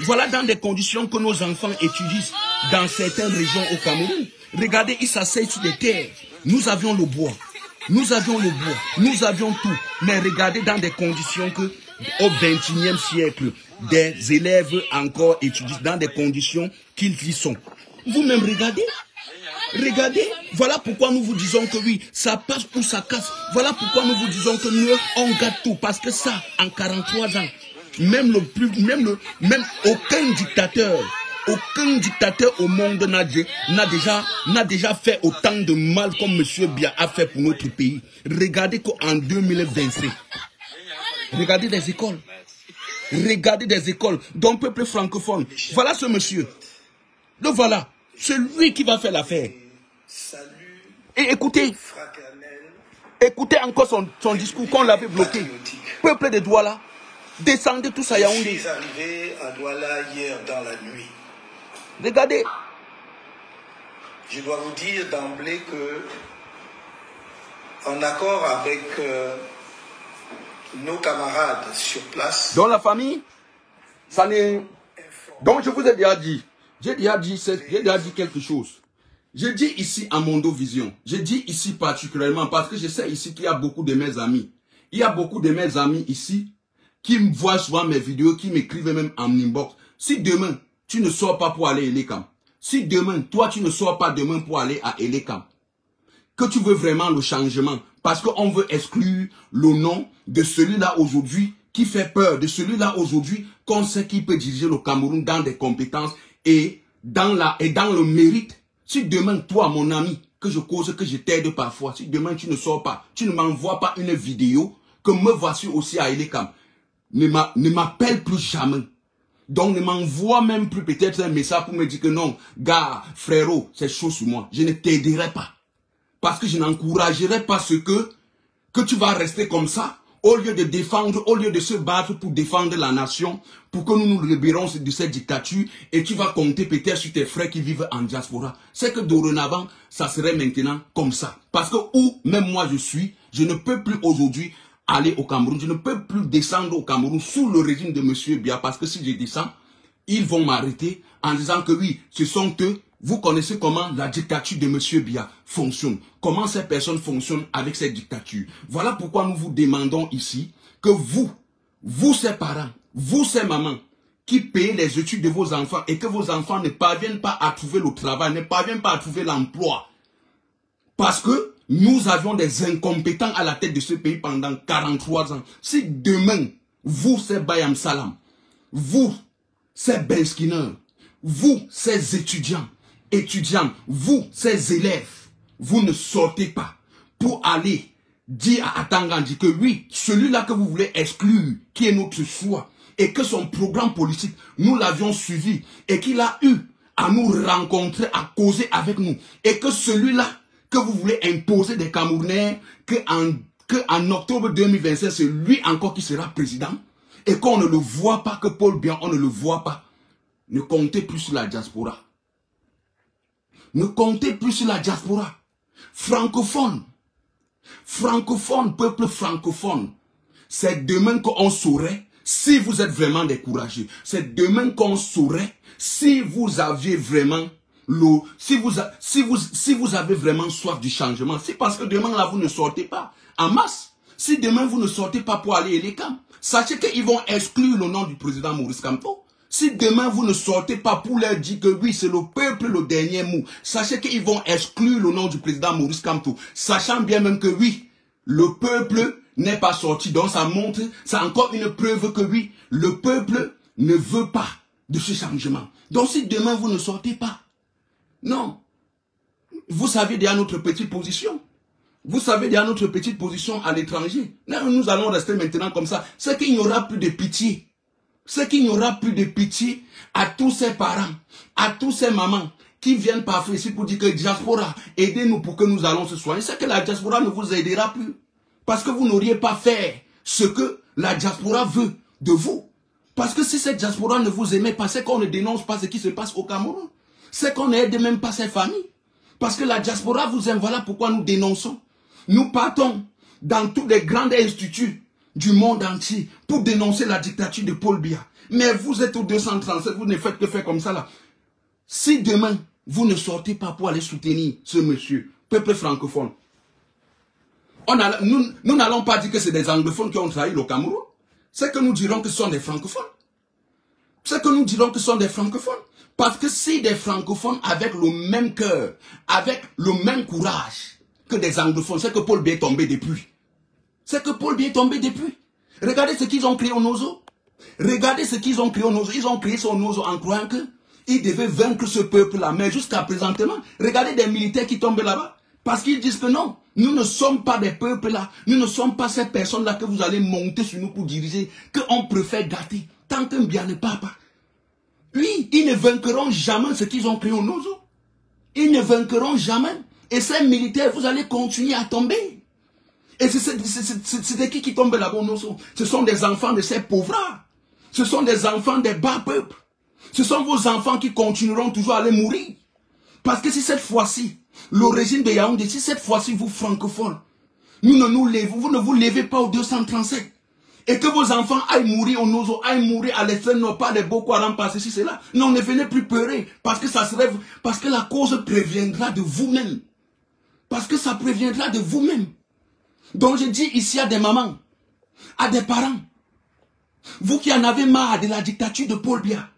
Voilà dans des conditions que nos enfants étudient dans certaines régions au Cameroun. Regardez, ils s'asseyent sur des terres. Nous avions le bois. Nous avions le bois. Nous avions tout. Mais regardez dans des conditions que au XXIe siècle, des élèves encore étudient dans des conditions qu'ils y sont. Vous-même regardez. Regardez, voilà pourquoi nous vous disons que oui, ça passe ou ça casse. Voilà pourquoi nous vous disons que nous, on gâte tout. Parce que ça, en 43 ans, même aucun dictateur au monde n'a déjà fait autant de mal comme M. Biya a fait pour notre pays. Regardez qu'en 2025, regardez des écoles. Regardez des écoles d'un peuple francophone. Voilà ce monsieur. Le voilà. C'est lui qui va faire l'affaire. Et écoutez encore son discours qu'on l'avait bloqué. Peuple de Douala, descendez tous à Yaoundé.
Je suis arrivé à Douala hier dans la nuit.
Regardez.
Je dois vous dire d'emblée que, en accord avec nos camarades sur place.
Dans la famille, ça n'est... Donc je vous ai déjà dit. J'ai déjà dit quelque chose. Je dis ici à Mondo Vision. Je dis ici particulièrement parce que je sais ici qu'il y a beaucoup de mes amis. Il y a beaucoup de mes amis ici qui me voient souvent mes vidéos, qui m'écrivent même en inbox. Si demain, tu ne sors pas pour aller à Elekam, si demain, toi, tu ne sors pas demain pour aller à Elekam, que tu veux vraiment le changement, parce qu'on veut exclure le nom de celui-là aujourd'hui qui fait peur, de celui-là aujourd'hui qu'on sait qu'il peut diriger le Cameroun dans des compétences et dans le mérite. Si demain, toi, mon ami, que je cause, que je t'aide parfois, si demain tu ne sors pas, tu ne m'envoies pas une vidéo, que me voici aussi à Elekam, ne m'appelle plus jamais. Donc ne m'envoie même plus peut-être un message pour me dire que non, gars, frérot, c'est chaud sur moi. Je ne t'aiderai pas. Parce que je n'encouragerai pas ce que tu vas rester comme ça, au lieu de défendre, au lieu de se battre pour défendre la nation, pour que nous nous libérons de cette dictature, et tu vas compter peut-être sur tes frères qui vivent en diaspora. C'est que dorénavant, ça serait maintenant comme ça. Parce que où même moi je suis, je ne peux plus aujourd'hui aller au Cameroun, je ne peux plus descendre au Cameroun sous le régime de M. Biya, parce que si je descends, ils vont m'arrêter en disant que oui, ce sont eux. Vous connaissez comment la dictature de M. Biya fonctionne. Comment ces personnes fonctionnent avec cette dictature. Voilà pourquoi nous vous demandons ici que vous ces parents, vous ces mamans, qui payez les études de vos enfants et que vos enfants ne parviennent pas à trouver le travail, ne parviennent pas à trouver l'emploi. Parce que nous avions des incompétents à la tête de ce pays pendant 43 ans. Si demain, vous c'est Bayam Salam, vous c'est Ben Skinner, vous ces étudiants, vous, ces élèves, vous ne sortez pas pour aller dire à Atangandi que oui, celui-là que vous voulez exclure, qui est notre choix, et que son programme politique, nous l'avions suivi, et qu'il a eu à nous rencontrer, à causer avec nous, et que celui-là que vous voulez imposer des Camerounais, qu'en octobre 2025, c'est lui encore qui sera président, et qu'on ne le voit pas, que Paul Biya, on ne le voit pas. Ne comptez plus sur la diaspora. Ne comptez plus sur la diaspora. Francophone. Francophone, peuple francophone. C'est demain qu'on saurait, si vous êtes vraiment des courageux, c'est demain qu'on saurait, si vous aviez vraiment si vous avez vraiment soif du changement. C'est parce que demain là, vous ne sortez pas en masse. Si demain vous ne sortez pas pour aller à Elekam, sachez qu'ils vont exclure le nom du président Maurice Kamto. Si demain vous ne sortez pas pour leur dire que oui, c'est le peuple le dernier mot, sachez qu'ils vont exclure le nom du président Maurice Kamto, sachant bien même que oui, le peuple n'est pas sorti. Donc ça montre, c'est encore une preuve que oui, le peuple ne veut pas de ce changement. Donc si demain vous ne sortez pas, non, vous savez déjà notre petite position. Vous savez déjà notre petite position à l'étranger. Nous allons rester maintenant comme ça. C'est qu'il n'y aura plus de pitié. C'est qu'il n'y aura plus de pitié à tous ces parents, à tous ces mamans qui viennent parfois ici pour dire que diaspora, aidez-nous pour que nous allons se soigner. C'est que la diaspora ne vous aidera plus. Parce que vous n'auriez pas fait ce que la diaspora veut de vous. Parce que si cette diaspora ne vous aimait pas, c'est qu'on ne dénonce pas ce qui se passe au Cameroun. C'est qu'on n'aide même pas ses familles. Parce que la diaspora vous aime, voilà pourquoi nous dénonçons. Nous partons dans tous les grands instituts du monde entier pour dénoncer la dictature de Paul Biya. Mais vous êtes au 237, vous ne faites que faire comme ça là. Si demain, vous ne sortez pas pour aller soutenir ce monsieur, peuple francophone, nous n'allons pas dire que c'est des anglophones qui ont trahi le Cameroun. C'est que nous dirons que ce sont des francophones.
C'est que nous dirons que ce sont des francophones. Parce que si des francophones avec le même cœur, avec le même courage que des anglophones, c'est que Paul Biya est tombé depuis. C'est que Paul Biya est tombé depuis. Regardez ce qu'ils ont créé au Nozo. Regardez ce qu'ils ont créé au Nozo. Ils ont créé son Nozo en croyant qu'ils devaient vaincre ce peuple-là. Mais jusqu'à présentement, regardez des militaires qui tombent là-bas. Parce qu'ils disent que non, nous ne sommes pas des peuples-là. Nous ne sommes pas ces personnes-là que vous allez monter sur nous pour diriger, qu'on préfère gâter. Tant qu'un bien ne part pas. Oui, ils ne vaincront jamais ce qu'ils ont créé au Nozo. Ils ne vaincront jamais. Et ces militaires, vous allez continuer à tomber. Et c'est qui tombe là-bas au Nozo? Ce sont des enfants de ces pauvres. Ce sont des enfants des bas peuples. Ce sont vos enfants qui continueront toujours à aller mourir. Parce que si cette fois-ci, le régime de Yaoundé, si cette fois-ci vous francophones, vous ne vous levez pas au 237. Et que vos enfants aillent mourir au Nozo, aillent mourir à l'extrême nord, pas des Boko Haram passer si c'est là. Non, ne venez plus pleurer. Parce que ça serait, parce que la cause préviendra de vous-même. Parce que ça préviendra de vous-même. Donc je dis ici à des mamans, à des parents, vous qui en avez marre de la dictature de Paul Biya,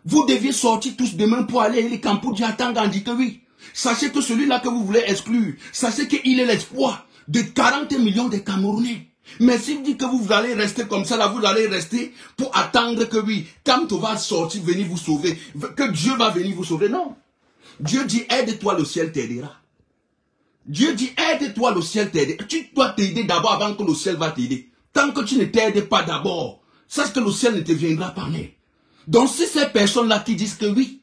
vous deviez sortir tous demain pour aller à l'Écam pour dire à Tangandi que oui. Sachez que celui-là que vous voulez exclure, sachez qu'il est l'espoir de 40 millions de Camerounais. Mais si vous dites que vous allez rester comme ça, là, vous allez rester pour attendre que oui, Kamto va sortir, venir vous sauver, que Dieu va venir vous sauver. Non. Dieu dit, aide-toi, le ciel t'aidera. Dieu dit, aide-toi, le ciel t'aidera. Tu dois t'aider d'abord avant que le ciel va t'aider. Tant que tu ne t'aides pas d'abord, sache que le ciel ne te viendra pas même. Donc si ces personnes-là qui disent que oui,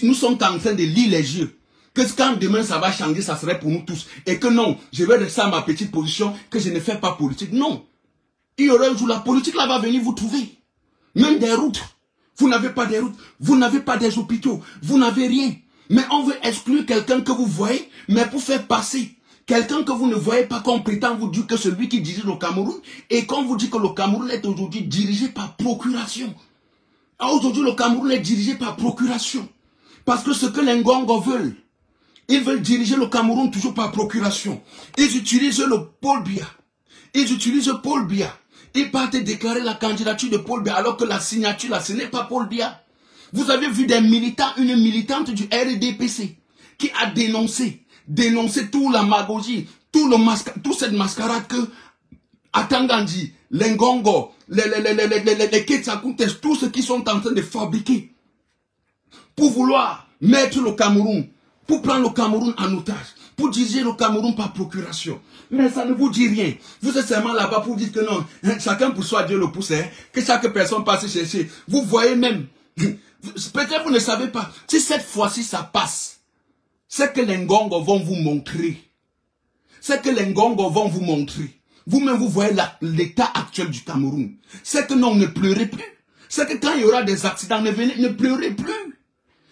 nous sommes en train de lire les yeux, que quand demain ça va changer, ça serait pour nous tous. Et que non, je vais rester à ma petite position, que je ne fais pas politique. Non. Il y aura un jour, la politique là va venir vous trouver. Même des routes. Vous n'avez pas des routes. Vous n'avez pas des hôpitaux. Vous n'avez rien. Mais on veut exclure quelqu'un que vous voyez, mais pour faire passer quelqu'un que vous ne voyez pas, qu'on prétend vous dire que celui qui dirige le Cameroun, et qu'on vous dit que le Cameroun est aujourd'hui dirigé par procuration. Aujourd'hui, le Cameroun est dirigé par procuration. Parce que ce que les Ngongo veulent, ils veulent diriger le Cameroun toujours par procuration. Ils utilisent le Paul Biya. Ils utilisent Paul Biya. Ils partent déclarer la candidature de Paul Biya alors que la signature là, ce n'est pas Paul Biya. Vous avez vu des militants, une militante du RDPC qui a dénoncé toute la magogie, toute cette mascarade que Atangandi, les Ngongo, les Ketsakoutes, tous ceux qui sont en train de fabriquer pour vouloir mettre le Cameroun, pour prendre le Cameroun en otage, pour diriger le Cameroun par procuration. Mais ça ne vous dit rien. Vous êtes seulement là-bas pour dire que non, chacun pour soi, Dieu le pousse, que chaque personne passe chercher. Vous voyez même, peut-être vous ne savez pas, si cette fois-ci ça passe, c'est que les Ngongo vont vous montrer. C'est que les Ngongo vont vous montrer. Vous-même, vous voyez l'état actuel du Cameroun. C'est que non, ne pleurez plus. C'est que quand il y aura des accidents, ne pleurez plus.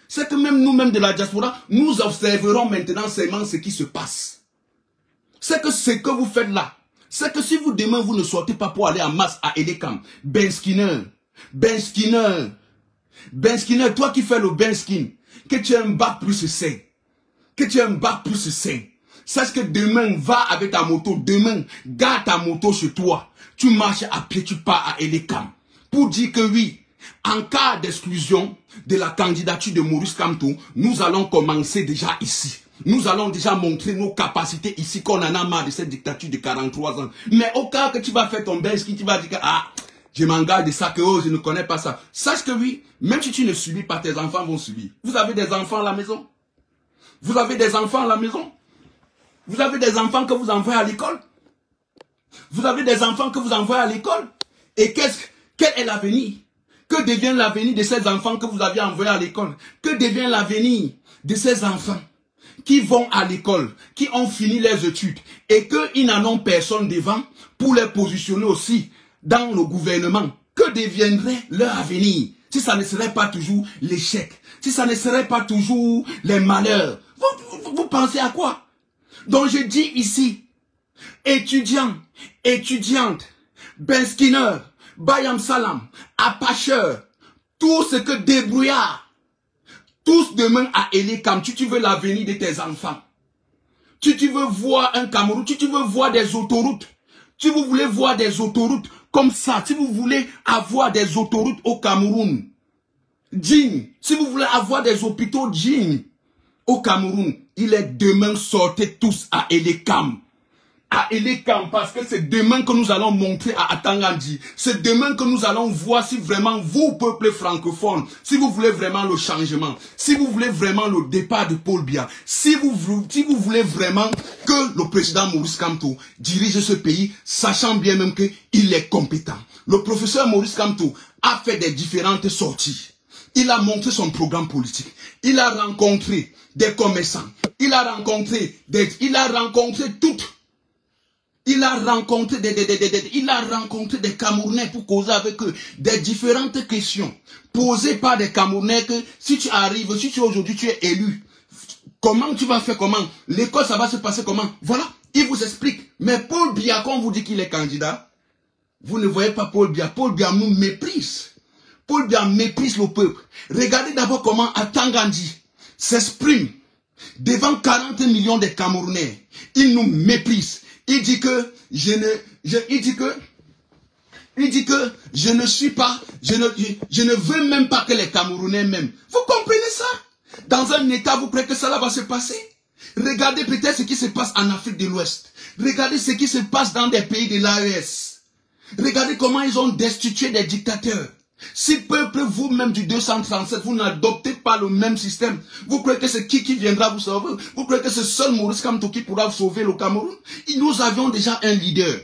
C'est que même nous-mêmes de la diaspora, nous observerons maintenant seulement ce qui se passe. C'est que ce que vous faites là, c'est que si vous demain, vous ne sortez pas pour aller en masse à Edekam, Ben Skinner, toi qui fais le Ben Skin, que tu aies un bac plus 5, que tu aies un bac plus 5, sache que demain, va avec ta moto, demain, garde ta moto chez toi, tu marches à pied, tu pars à Edekam, pour dire que oui, en cas d'exclusion de la candidature de Maurice Kamto, nous allons commencer déjà ici. Nous allons déjà montrer nos capacités ici, qu'on en a marre de cette dictature de 43 ans. Mais au cas que tu vas faire ton bench, tu vas dire que, ah, je m'en garde de ça, que oh, je ne connais pas ça. Sache que oui, même si tu ne subis pas, tes enfants vont subir. Vous avez des enfants à la maison? Vous avez des enfants à la maison? Vous avez des enfants que vous envoyez à l'école? Vous avez des enfants que vous envoyez à l'école? Et quel est l'avenir? Que devient l'avenir de ces enfants que vous avez envoyés à l'école? Que devient l'avenir de ces enfants qui vont à l'école, qui ont fini leurs études et qu'ils n'en ont personne devant pour les positionner aussi dans le gouvernement? Que deviendrait leur avenir si ça ne serait pas toujours l'échec, si ça ne serait pas toujours les malheurs? Vous pensez à quoi? Donc je dis ici, étudiants, étudiantes, Ben Skinner, Bayam Salam, Apacheur, tout ce que débrouillard, tous demain à Edekam, tu veux l'avenir de tes enfants. Tu veux voir un Cameroun, tu veux voir des autoroutes. Si vous voulez voir des autoroutes comme ça, si vous voulez avoir des autoroutes au Cameroun, dignes, si vous voulez avoir des hôpitaux dignes au Cameroun, il est demain, sortez tous à Elekam. À Elekam, parce que c'est demain que nous allons montrer à Atangandji. C'est demain que nous allons voir si vraiment vous, peuple francophone, si vous voulez vraiment le changement, si vous voulez vraiment le départ de Paul Biya, si vous voulez vraiment que le président Maurice Kamto dirige ce pays, sachant bien même qu'il est compétent. Le professeur Maurice Kamto a fait des différentes sorties. Il a montré son programme politique. Il a rencontré des commerçants. Il a rencontré toutes. Il a rencontré des Camerounais pour causer avec eux des différentes questions posées par des Camerounais que si tu arrives, si tu aujourd'hui tu es élu, comment tu vas faire, comment l'école ça va se passer comment, voilà, il vous explique. Mais Paul Biya, quand on vous dit qu'il est candidat, vous ne voyez pas Paul Biya. Paul Biya nous méprise. Paul Biya méprise le peuple. Regardez d'abord comment Atangandji s'exprime devant 40 millions de Camerounais. Il nous méprise. Il dit que je ne veux même pas que les Camerounais m'aiment. Vous comprenez ça? Dans un état, vous croyez que ça va se passer? Regardez peut-être ce qui se passe en Afrique de l'Ouest. Regardez ce qui se passe dans des pays de l'AES. Regardez comment ils ont destitué des dictateurs. Si peuple, vous-même du 237, vous n'adoptez pas le même système, vous croyez que c'est qui viendra vous sauver? Vous croyez que c'est seul Maurice Kamto qui pourra sauver le Cameroun? Nous avions déjà un leader.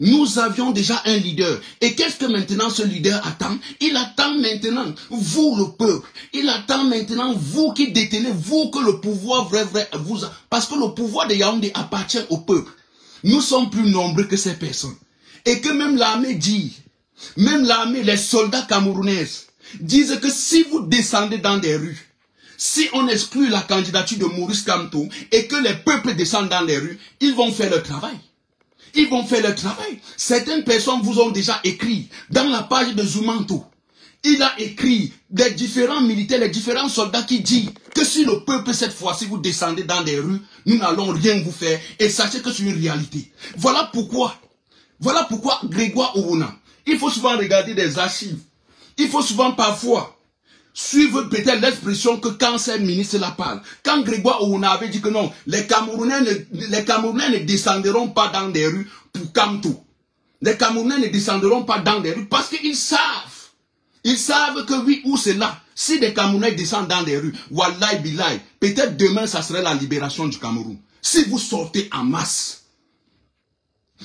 Nous avions déjà un leader. Et qu'est-ce que maintenant ce leader attend? Il attend maintenant vous, le peuple. Il attend maintenant vous qui détenez, vous que le pouvoir vrai vous... Parce que le pouvoir de Yaoundé appartient au peuple. Nous sommes plus nombreux que ces personnes. Et que même l'armée dit... Même l'armée, les soldats camerounais disent que si vous descendez dans des rues, si on exclut la candidature de Maurice Kamto et que les peuples descendent dans les rues, ils vont faire leur travail. Ils vont faire leur travail. Certaines personnes vous ont déjà écrit dans la page de Zoumanto. Il a écrit des différents militaires, les différents soldats qui disent que si le peuple cette fois-ci vous descendez dans des rues, nous n'allons rien vous faire. Et sachez que c'est une réalité. Voilà pourquoi Grégoire Ououna, il faut souvent regarder des archives. Il faut souvent parfois suivre peut-être l'expression que quand ces ministres la parlent. Quand Grégoire Ououna avait dit que non, les Camerounais ne descendront pas dans des rues pour Kamto. Les Camerounais ne descendront pas dans des rues parce qu'ils savent. Ils savent que oui ou c'est là. Si des Camerounais descendent dans des rues, wallahi billahi, peut-être demain ça serait la libération du Cameroun. Si vous sortez en masse.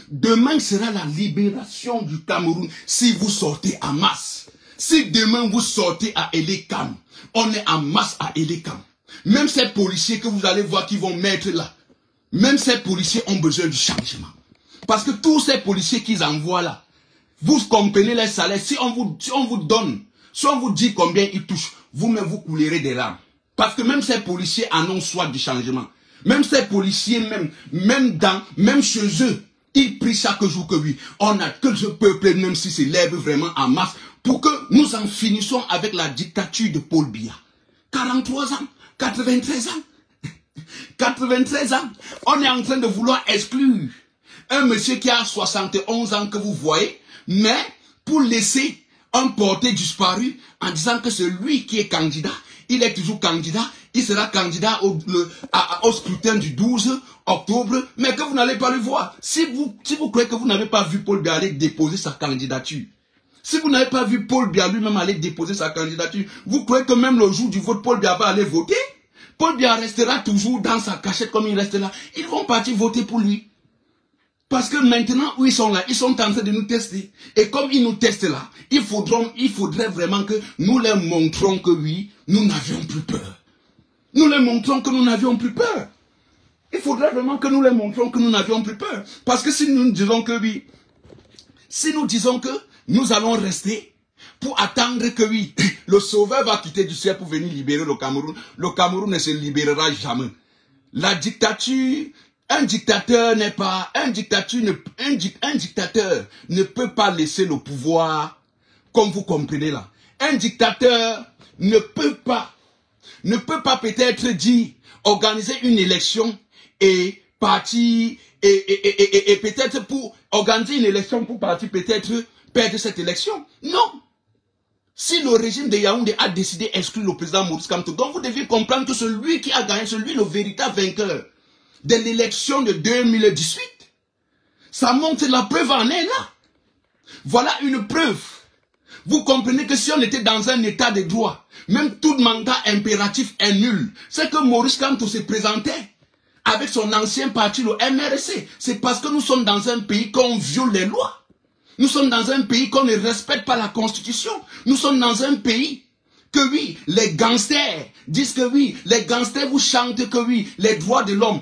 Demain sera la libération du Cameroun si vous sortez en masse. Si demain vous sortez à Elekam, on est en masse à Elekam. Même ces policiers que vous allez voir qui vont mettre là, même ces policiers ont besoin du changement. Parce que tous ces policiers qu'ils envoient là, vous comprenez les salaires, si on vous donne, si on vous dit combien ils touchent, vous-même vous coulerez des larmes. Parce que même ces policiers annoncent soit du changement. Même ces policiers, même chez eux, ils prient chaque jour que oui, on a que ce peuple, même si se lève vraiment en masse, pour que nous en finissons avec la dictature de Paul Biya. 43 ans, 93 ans, 93 ans, on est en train de vouloir exclure un monsieur qui a 71 ans que vous voyez, mais pour laisser un porté disparu en disant que c'est lui qui est candidat, il est toujours candidat, il sera candidat au scrutin du 12 octobre, mais que vous n'allez pas le voir. Si vous croyez que vous n'avez pas vu Paul Biya aller déposer sa candidature, si vous n'avez pas vu Paul Biya lui-même aller déposer sa candidature, vous croyez que même le jour du vote, Paul Biya va aller voter? Paul Biya restera toujours dans sa cachette comme il reste là. Ils vont partir voter pour lui. Parce que maintenant où ils sont là, ils sont en train de nous tester. Et comme ils nous testent là, il faudrait vraiment que nous leur montrons que oui, nous n'avions plus peur. Nous leur montrons que nous n'avions plus peur. Il faudrait vraiment que nous leur montrons que nous n'avions plus peur. Parce que si nous disons que oui, si nous disons que nous allons rester pour attendre que oui, le sauveur va quitter du ciel pour venir libérer le Cameroun ne se libérera jamais. La dictature, un dictateur ne peut pas laisser le pouvoir, comme vous comprenez là. Un dictateur ne peut pas peut-être dire, organiser une élection et partir, et peut-être pour organiser une élection pour partir peut-être perdre cette élection. Non. Si le régime de Yaoundé a décidé d'exclure le président Maurice Kamto, donc vous devez comprendre que celui qui a gagné, celui le véritable vainqueur de l'élection de 2018, ça montre la preuve en est là. Voilà une preuve. Vous comprenez que si on était dans un état de droit, même tout mandat impératif est nul. C'est que Maurice Kamto se présentait avec son ancien parti, le MRC. C'est parce que nous sommes dans un pays qu'on viole les lois. Nous sommes dans un pays qu'on ne respecte pas la constitution. Nous sommes dans un pays que oui, les gangsters disent que oui, les gangsters vous chantent que oui, les droits de l'homme,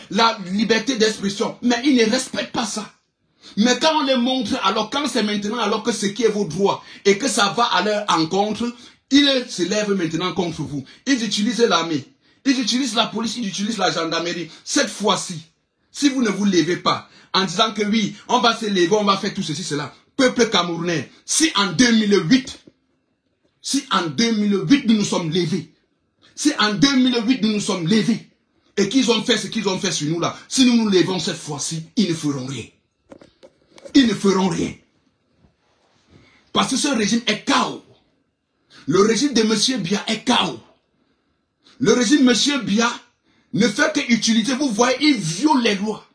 la liberté d'expression. Mais ils ne respectent pas ça. Mais quand on les montre, alors quand c'est maintenant, alors que ce qui est vos droits et que ça va à leur encontre, ils se lèvent maintenant contre vous. Ils utilisent l'armée, ils utilisent la police, ils utilisent la gendarmerie. Cette fois-ci, si vous ne vous levez pas, en disant que oui, on va se lever, on va faire tout ceci, cela. Peuple camerounais, si en 2008, nous nous sommes levés, si en 2008 nous nous sommes levés, et qu'ils ont fait ce qu'ils ont fait sur nous là, si nous nous levons cette fois-ci, ils ne feront rien. Ils ne feront rien. Parce que ce régime est chaos. Le régime de M. Biya est chaos. Le régime de M. Biya ne fait qu'utiliser, vous voyez, il viole les lois.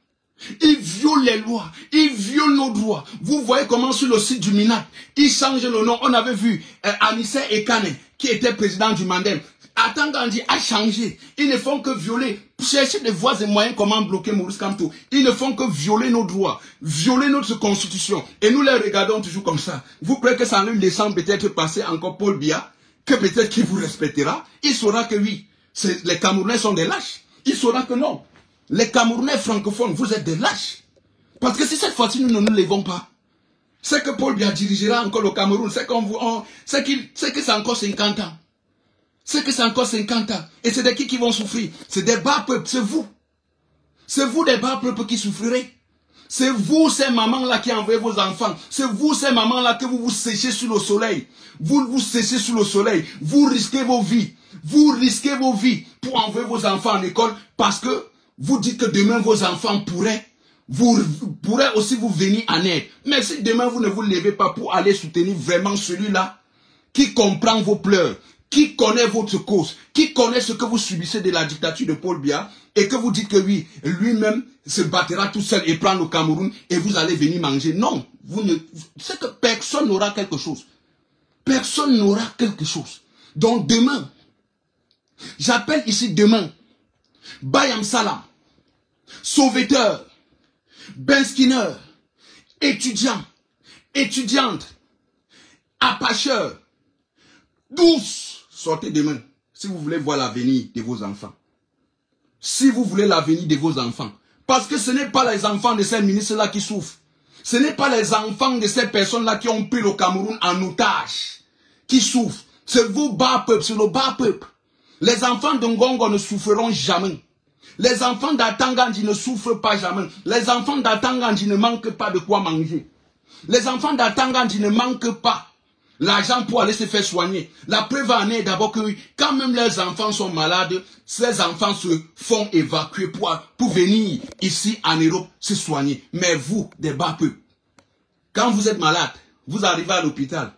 Il viole les lois, il viole nos droits. Vous voyez comment sur le site du MINAT, il change le nom. On avait vu Anissé Ekane, qui était président du Mandem. Atangandi a changé. Ils ne font que violer, chercher des voies et moyens comment bloquer Maurice Kamto. Ils ne font que violer nos droits, violer notre constitution. Et nous les regardons toujours comme ça. Vous croyez que ça ne laissant peut-être passer encore Paul Biya, que peut-être qu'il vous respectera? Il saura que oui, les Camerounais sont des lâches. Il saura que non. Les Camerounais francophones, vous êtes des lâches. Parce que si cette fois-ci nous ne nous levons pas, c'est que Paul Biya dirigera encore le Cameroun. C'est que c'est encore 50 ans. C'est que c'est encore 50 ans. Et c'est de qui vont souffrir? C'est des bas peuples, c'est vous. C'est vous des bas peuples qui souffrirez. C'est vous ces mamans-là qui envoyez vos enfants. C'est vous ces mamans-là que vous vous séchez sur le soleil. Vous vous séchez sur le soleil. Vous risquez vos vies. Vous risquez vos vies pour envoyer vos enfants en école parce que vous dites que demain vos enfants pourraient aussi vous venir en aide. Mais si demain vous ne vous levez pas pour aller soutenir vraiment celui-là qui comprend vos pleurs, qui connaît votre cause, qui connaît ce que vous subissez de la dictature de Paul Biya, et que vous dites que oui, lui-même se battra tout seul et prend le Cameroun et vous allez venir manger. Non, c'est que personne n'aura quelque chose. Personne n'aura quelque chose. Donc demain, j'appelle ici demain, Bayam Salam, Sauveteur, Ben Skinner, étudiants, étudiantes, apacheurs, tous, sortez demain si vous voulez voir l'avenir de vos enfants. Si vous voulez l'avenir de vos enfants. Parce que ce n'est pas les enfants de ces ministres-là qui souffrent. Ce n'est pas les enfants de ces personnes-là qui ont pris le Cameroun en otage qui souffrent. C'est vos bas peuples, c'est le bas peuple. Les enfants de Ngongo ne souffreront jamais. Les enfants d'Atangandi ne souffrent pas jamais. Les enfants d'Atangandi ne manquent pas de quoi manger. Les enfants d'Atangandi ne manquent pas l'argent pour aller se faire soigner. La preuve en est d'abord que quand même les enfants sont malades, ces enfants se font évacuer pour venir ici en Europe se soigner. Mais vous, des bas peuples, quand vous êtes malade, vous arrivez à l'hôpital,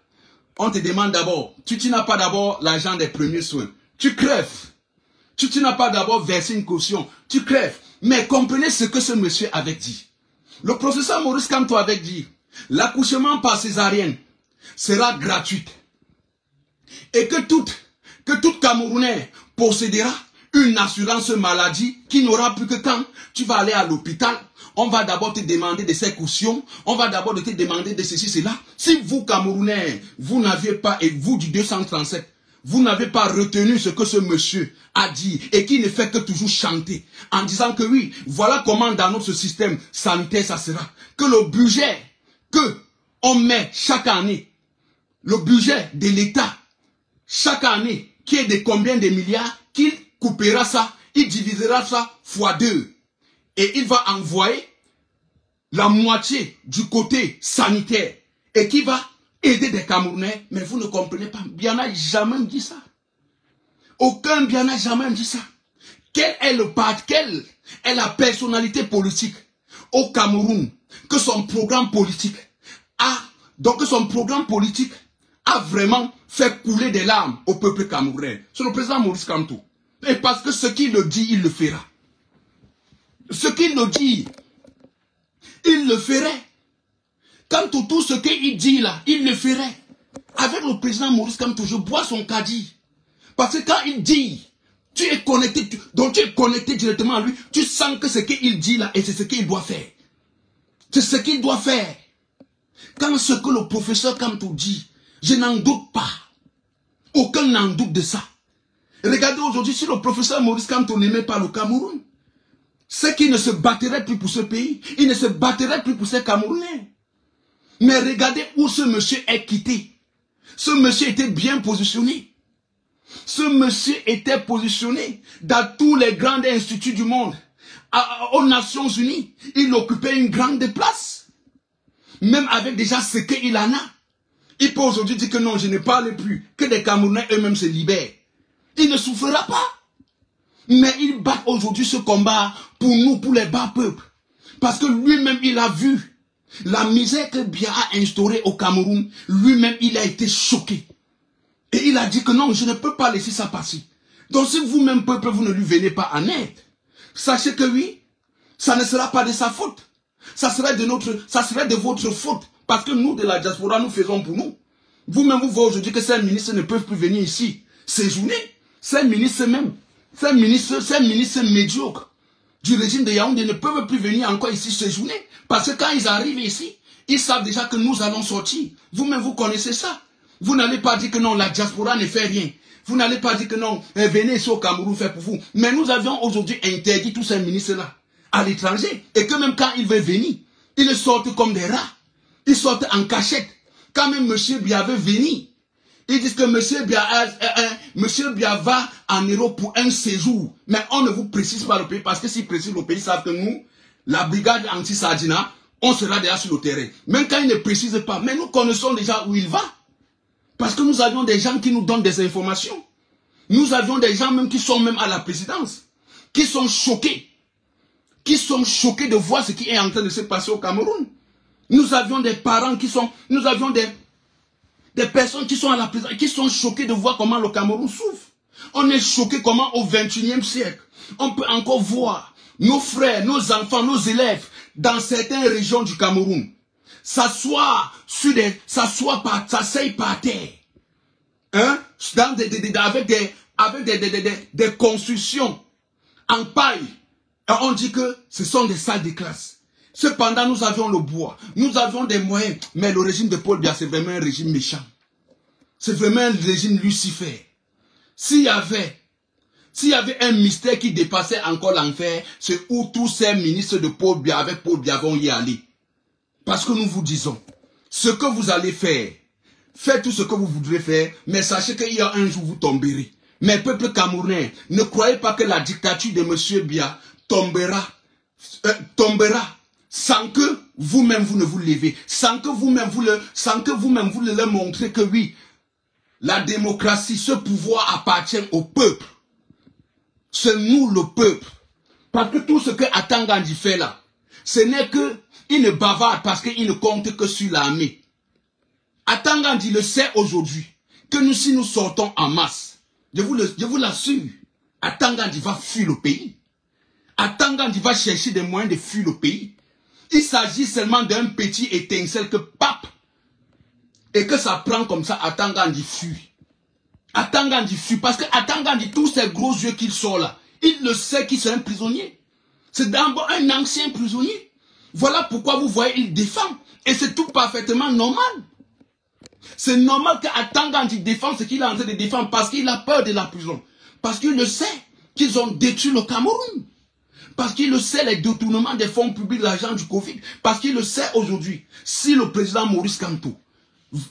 on te demande d'abord, tu n'as pas d'abord l'argent des premiers soins. Tu crèves. Tu n'as pas d'abord versé une caution. Tu crèves. Mais comprenez ce que ce monsieur avait dit. Le professeur Maurice Kamto avait dit, l'accouchement par césarienne sera gratuite. Et que tout Camerounais possédera une assurance maladie qui n'aura plus que quand tu vas aller à l'hôpital, on va d'abord te demander de ces cautions, on va d'abord te demander de ceci, cela. Si vous Camerounais, vous n'aviez pas, et vous du 237, vous n'avez pas retenu ce que ce monsieur a dit et qui ne fait que toujours chanter en disant que oui, voilà comment dans notre système sanitaire ça sera. Que le budget que on met chaque année, le budget de l'État, chaque année, qui est de combien de milliards, qu'il coupera ça, il divisera ça fois 2. Et il va envoyer la moitié du côté sanitaire et qui va aider des Camerounais. Mais vous ne comprenez pas, Biya n'a jamais dit ça. Aucun Biya n'a jamais dit ça. Quel est le parti, quelle est la personnalité politique au Cameroun que son programme politique a vraiment fait couler des larmes au peuple camerounais, c'est le président Maurice Kamto. Et parce que ce qu'il le dit, il le fera. Ce qu'il le dit, il le ferait. Quant à tout ce qu'il dit là, il le ferait. Avec le président Maurice Kamto, je bois son caddie. Parce que quand il dit, tu es connecté, donc tu es connecté directement à lui, tu sens que ce qu'il dit là, et c'est ce qu'il doit faire. C'est ce qu'il doit faire. Quand ce que le professeur Kamto dit, je n'en doute pas. Aucun n'en doute de ça. Regardez aujourd'hui, si le professeur Maurice Kamto n'aimait pas le Cameroun, c'est qu'il ne se battrait plus pour ce pays. Il ne se battrait plus pour ces Camerounais. Mais regardez où ce monsieur est quitté. Ce monsieur était bien positionné. Ce monsieur était positionné dans tous les grands instituts du monde. Aux Nations Unies, il occupait une grande place. Même avec déjà ce qu'il en a. Il peut aujourd'hui dire que non, je ne parle plus. Que les Camerounais eux-mêmes se libèrent. Il ne souffrira pas. Mais il bat aujourd'hui ce combat pour nous, pour les bas peuples. Parce que lui-même, il a vu la misère que Biya a instaurée au Cameroun. Lui-même, il a été choqué. Et il a dit que non, je ne peux pas laisser ça passer. Donc si vous-même, peuple, vous ne lui venez pas en aide, sachez que oui, ça ne sera pas de sa faute. Ça serait de votre faute. Parce que nous, de la diaspora, nous faisons pour nous. Vous-même, vous voyez aujourd'hui que ces ministres ne peuvent plus venir ici séjourner. Ces ministres même, ces ministres médiocres du régime de Yaoundé ne peuvent plus venir encore ici séjourner. Parce que quand ils arrivent ici, ils savent déjà que nous allons sortir. Vous-même, vous connaissez ça. Vous n'allez pas dire que non, la diaspora ne fait rien. Vous n'allez pas dire que non, venez ici au Cameroun faire pour vous. Mais nous avions aujourd'hui interdit tous ces ministres-là à l'étranger. Et que même quand ils veulent venir, ils sortent comme des rats. Ils sortent en cachette. Quand même M. Biya veut venir, ils disent que M. Biya va en Europe pour un séjour. Mais on ne vous précise pas le pays, parce que s'ils précisent le pays, ils savent que nous, la brigade anti-Sadina, on sera déjà sur le terrain. Même quand ils ne précisent pas, mais nous connaissons déjà où il va. Parce que nous avions des gens qui nous donnent des informations. Nous avions des gens même qui sont même à la présidence, qui sont choqués. Qui sont choqués de voir ce qui est en train de se passer au Cameroun. Nous avions des parents qui sont... Nous avions des personnes qui sont à la présidence, qui sont choquées de voir comment le Cameroun souffre. On est choqués comment au XXIe siècle, on peut encore voir nos frères, nos enfants, nos élèves dans certaines régions du Cameroun s'asseoir sur s'asseyent par terre, hein, avec des constructions en paille. Et on dit que ce sont des salles de classe. Cependant, nous avions le bois, nous avions des moyens, mais le régime de Paul Biya, c'est vraiment un régime méchant. C'est vraiment un régime Lucifer. S'il y avait un mystère qui dépassait encore l'enfer, c'est où tous ces ministres de Paul Biya, avec Paul Biya, vont y aller. Parce que nous vous disons, ce que vous allez faire, faites tout ce que vous voudrez faire, mais sachez qu'il y a un jour vous tomberez. Mais peuple camerounais, ne croyez pas que la dictature de M. Biya tombera sans que vous-même vous ne vous levez, sans que vous-même vous le montrez que oui, la démocratie, ce pouvoir appartient au peuple. C'est nous le peuple. Parce que tout ce que Atangandi fait là, ce n'est que il ne bavarde parce qu'il ne compte que sur l'armée. Atangandi le sait aujourd'hui que nous, si nous sortons en masse, je vous l'assure, Atangandi va fuir le pays. Atangandi va chercher des moyens de fuir le pays. Il s'agit seulement d'un petit étincelle que pape. Et que ça prend comme ça, Atangandi fuit. Atangandi fuit. Parce que Atangandi, tous ces gros yeux qu'il sort là, il le sait qu'il est un prisonnier. C'est d'abord un ancien prisonnier. Voilà pourquoi vous voyez, il défend. Et c'est tout parfaitement normal. C'est normal qu'Atangandi défende ce qu'il est en train de défendre parce qu'il a peur de la prison. Parce qu'il le sait qu'ils ont détruit le Cameroun. Parce qu'il le sait, les détournements des fonds publics, l'argent du Covid. Parce qu'il le sait aujourd'hui. Si le président Maurice Kamto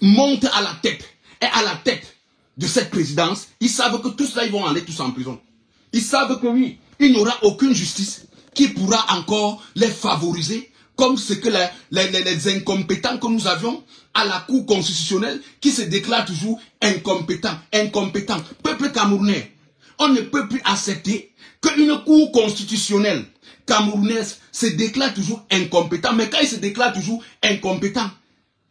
monte à la tête, et à la tête de cette présidence, ils savent que tous là, ils vont aller tous en prison. Ils savent que oui, il n'y aura aucune justice qui pourra encore les favoriser, comme ce que les incompétents que nous avions à la Cour constitutionnelle, qui se déclarent toujours incompétents. Peuple camerounais, on ne peut plus accepter qu'une Cour constitutionnelle camerounaise se déclare toujours incompétent. Mais quand il se déclare toujours incompétent,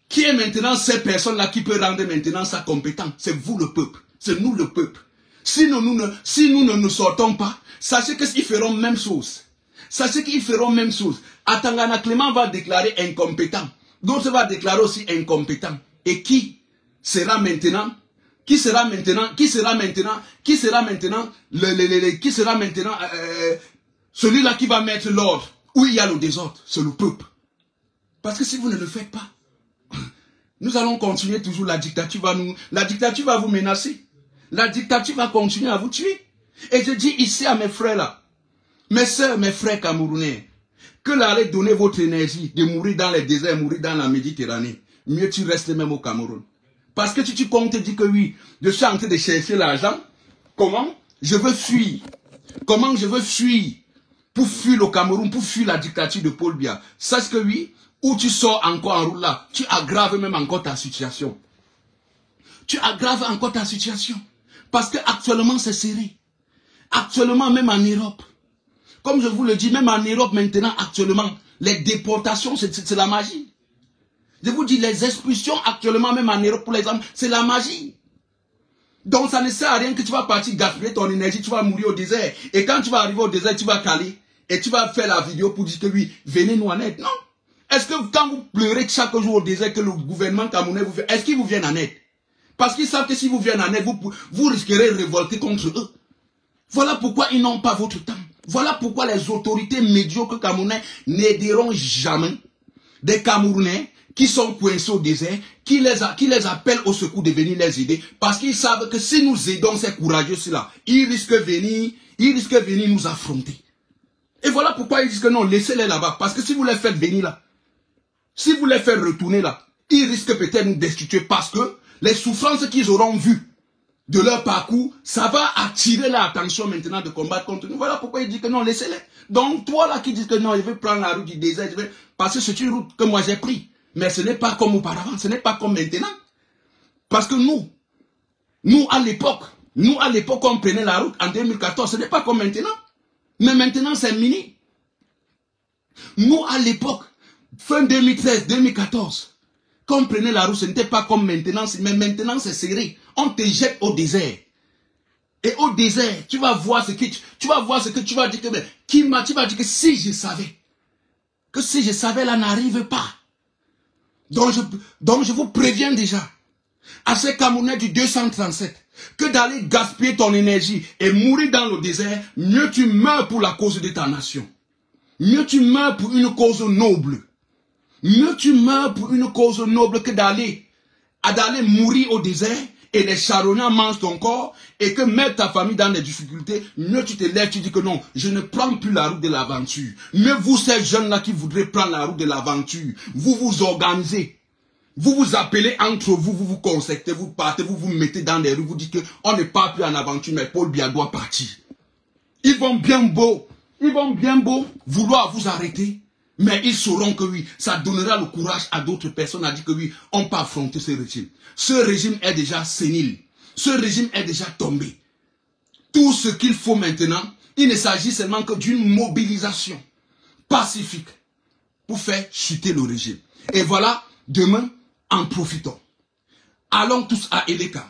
Qui est maintenant ces personnes-là qui peut rendre maintenant ça compétent? C'est vous le peuple. C'est nous le peuple. Si nous ne nous sortons pas, sachez qu'ils feront même chose. Sachez qu'ils feront même chose. Atangana Clément va déclarer incompétent. D'autres va déclarer aussi incompétent. Et qui sera maintenant celui-là qui va mettre l'ordre où il y a le désordre? C'est le peuple. Parce que si vous ne le faites pas, nous allons continuer toujours, la dictature va vous menacer. La dictature va continuer à vous tuer. Et je dis ici à mes frères là, mes soeurs, mes frères camerounais, que l'aller donner votre énergie de mourir dans les déserts, mourir dans la Méditerranée, mieux tu restes même au Cameroun. Parce que tu comptes te dire que oui, je suis en train de chercher l'argent. Comment? Je veux fuir. Comment je veux fuir? Pour fuir le Cameroun, pour fuir la dictature de Paul Biya. Sache que oui, où tu sors encore en route là, tu aggraves même encore ta situation. Tu aggraves encore ta situation. Parce que actuellement c'est serré. Actuellement même en Europe. Comme je vous le dis, même en Europe maintenant, actuellement, les déportations, c'est la magie. Je vous dis, les expulsions actuellement, même en Europe, pour les hommes, c'est la magie. Donc ça ne sert à rien que tu vas partir gaspiller ton énergie, tu vas mourir au désert. Et quand tu vas arriver au désert, tu vas caler. Et tu vas faire la vidéo pour dire que oui, venez nous en aide. Non. Est-ce que quand vous pleurez chaque jour au désert que le gouvernement camerounais vous fait, est-ce qu'ils vous viennent en aide? Parce qu'ils savent que si vous viennent en aide, vous risquerez de révolter contre eux. Voilà pourquoi ils n'ont pas votre temps. Voilà pourquoi les autorités médiocres camerounais n'aideront jamais des Camerounais qui sont coincés au désert, qui les appellent au secours de venir les aider, parce qu'ils savent que si nous aidons ces courageux-là, ils risquent de venir nous affronter. Et voilà pourquoi ils disent que non, laissez-les là-bas, parce que si vous les faites venir là, si vous les faites retourner là, ils risquent peut-être de nous destituer, parce que les souffrances qu'ils auront vues de leur parcours, ça va attirer l'attention maintenant de combattre contre nous. Voilà pourquoi il dit que non, laissez-les. Donc toi là qui dis que non, je vais prendre la route du désert, parce que c'est une route que moi j'ai pris. Mais ce n'est pas comme auparavant, ce n'est pas comme maintenant. Parce que nous à l'époque, on prenait la route en 2014, ce n'est pas comme maintenant. Mais maintenant c'est mini. Nous à l'époque, fin 2013, 2014, quand on prenait la route, ce n'était pas comme maintenant, mais maintenant c'est serré. On te jette au désert. Et au désert, tu vas voir ce que tu vas dire que tu vas dire que si je savais, là n'arrive pas. Donc je vous préviens déjà à ces Camerounais du 237 que d'aller gaspiller ton énergie et mourir dans le désert, mieux tu meurs pour la cause de ta nation. Mieux tu meurs pour une cause noble. Mieux tu meurs pour une cause noble que d'aller mourir au désert et les charognards mangent ton corps et que mettre ta famille dans des difficultés. Mieux tu te lèves, tu dis que non, je ne prends plus la route de l'aventure. Mais vous, ces jeunes-là qui voudraient prendre la route de l'aventure, vous vous organisez. Vous vous appelez entre vous, vous vous concertez, vous partez, vous vous mettez dans les rues, vous dites qu'on ne part plus en aventure, mais Paul Biya doit partir. Ils vont bien beau vouloir vous arrêter. Mais ils sauront que oui, ça donnera le courage à d'autres personnes à dire que oui, on peut affronter ce régime. Ce régime est déjà sénile. Ce régime est déjà tombé. Tout ce qu'il faut maintenant, il ne s'agit seulement que d'une mobilisation pacifique pour faire chuter le régime. Et voilà, demain, en profitons. Allons tous à Elekam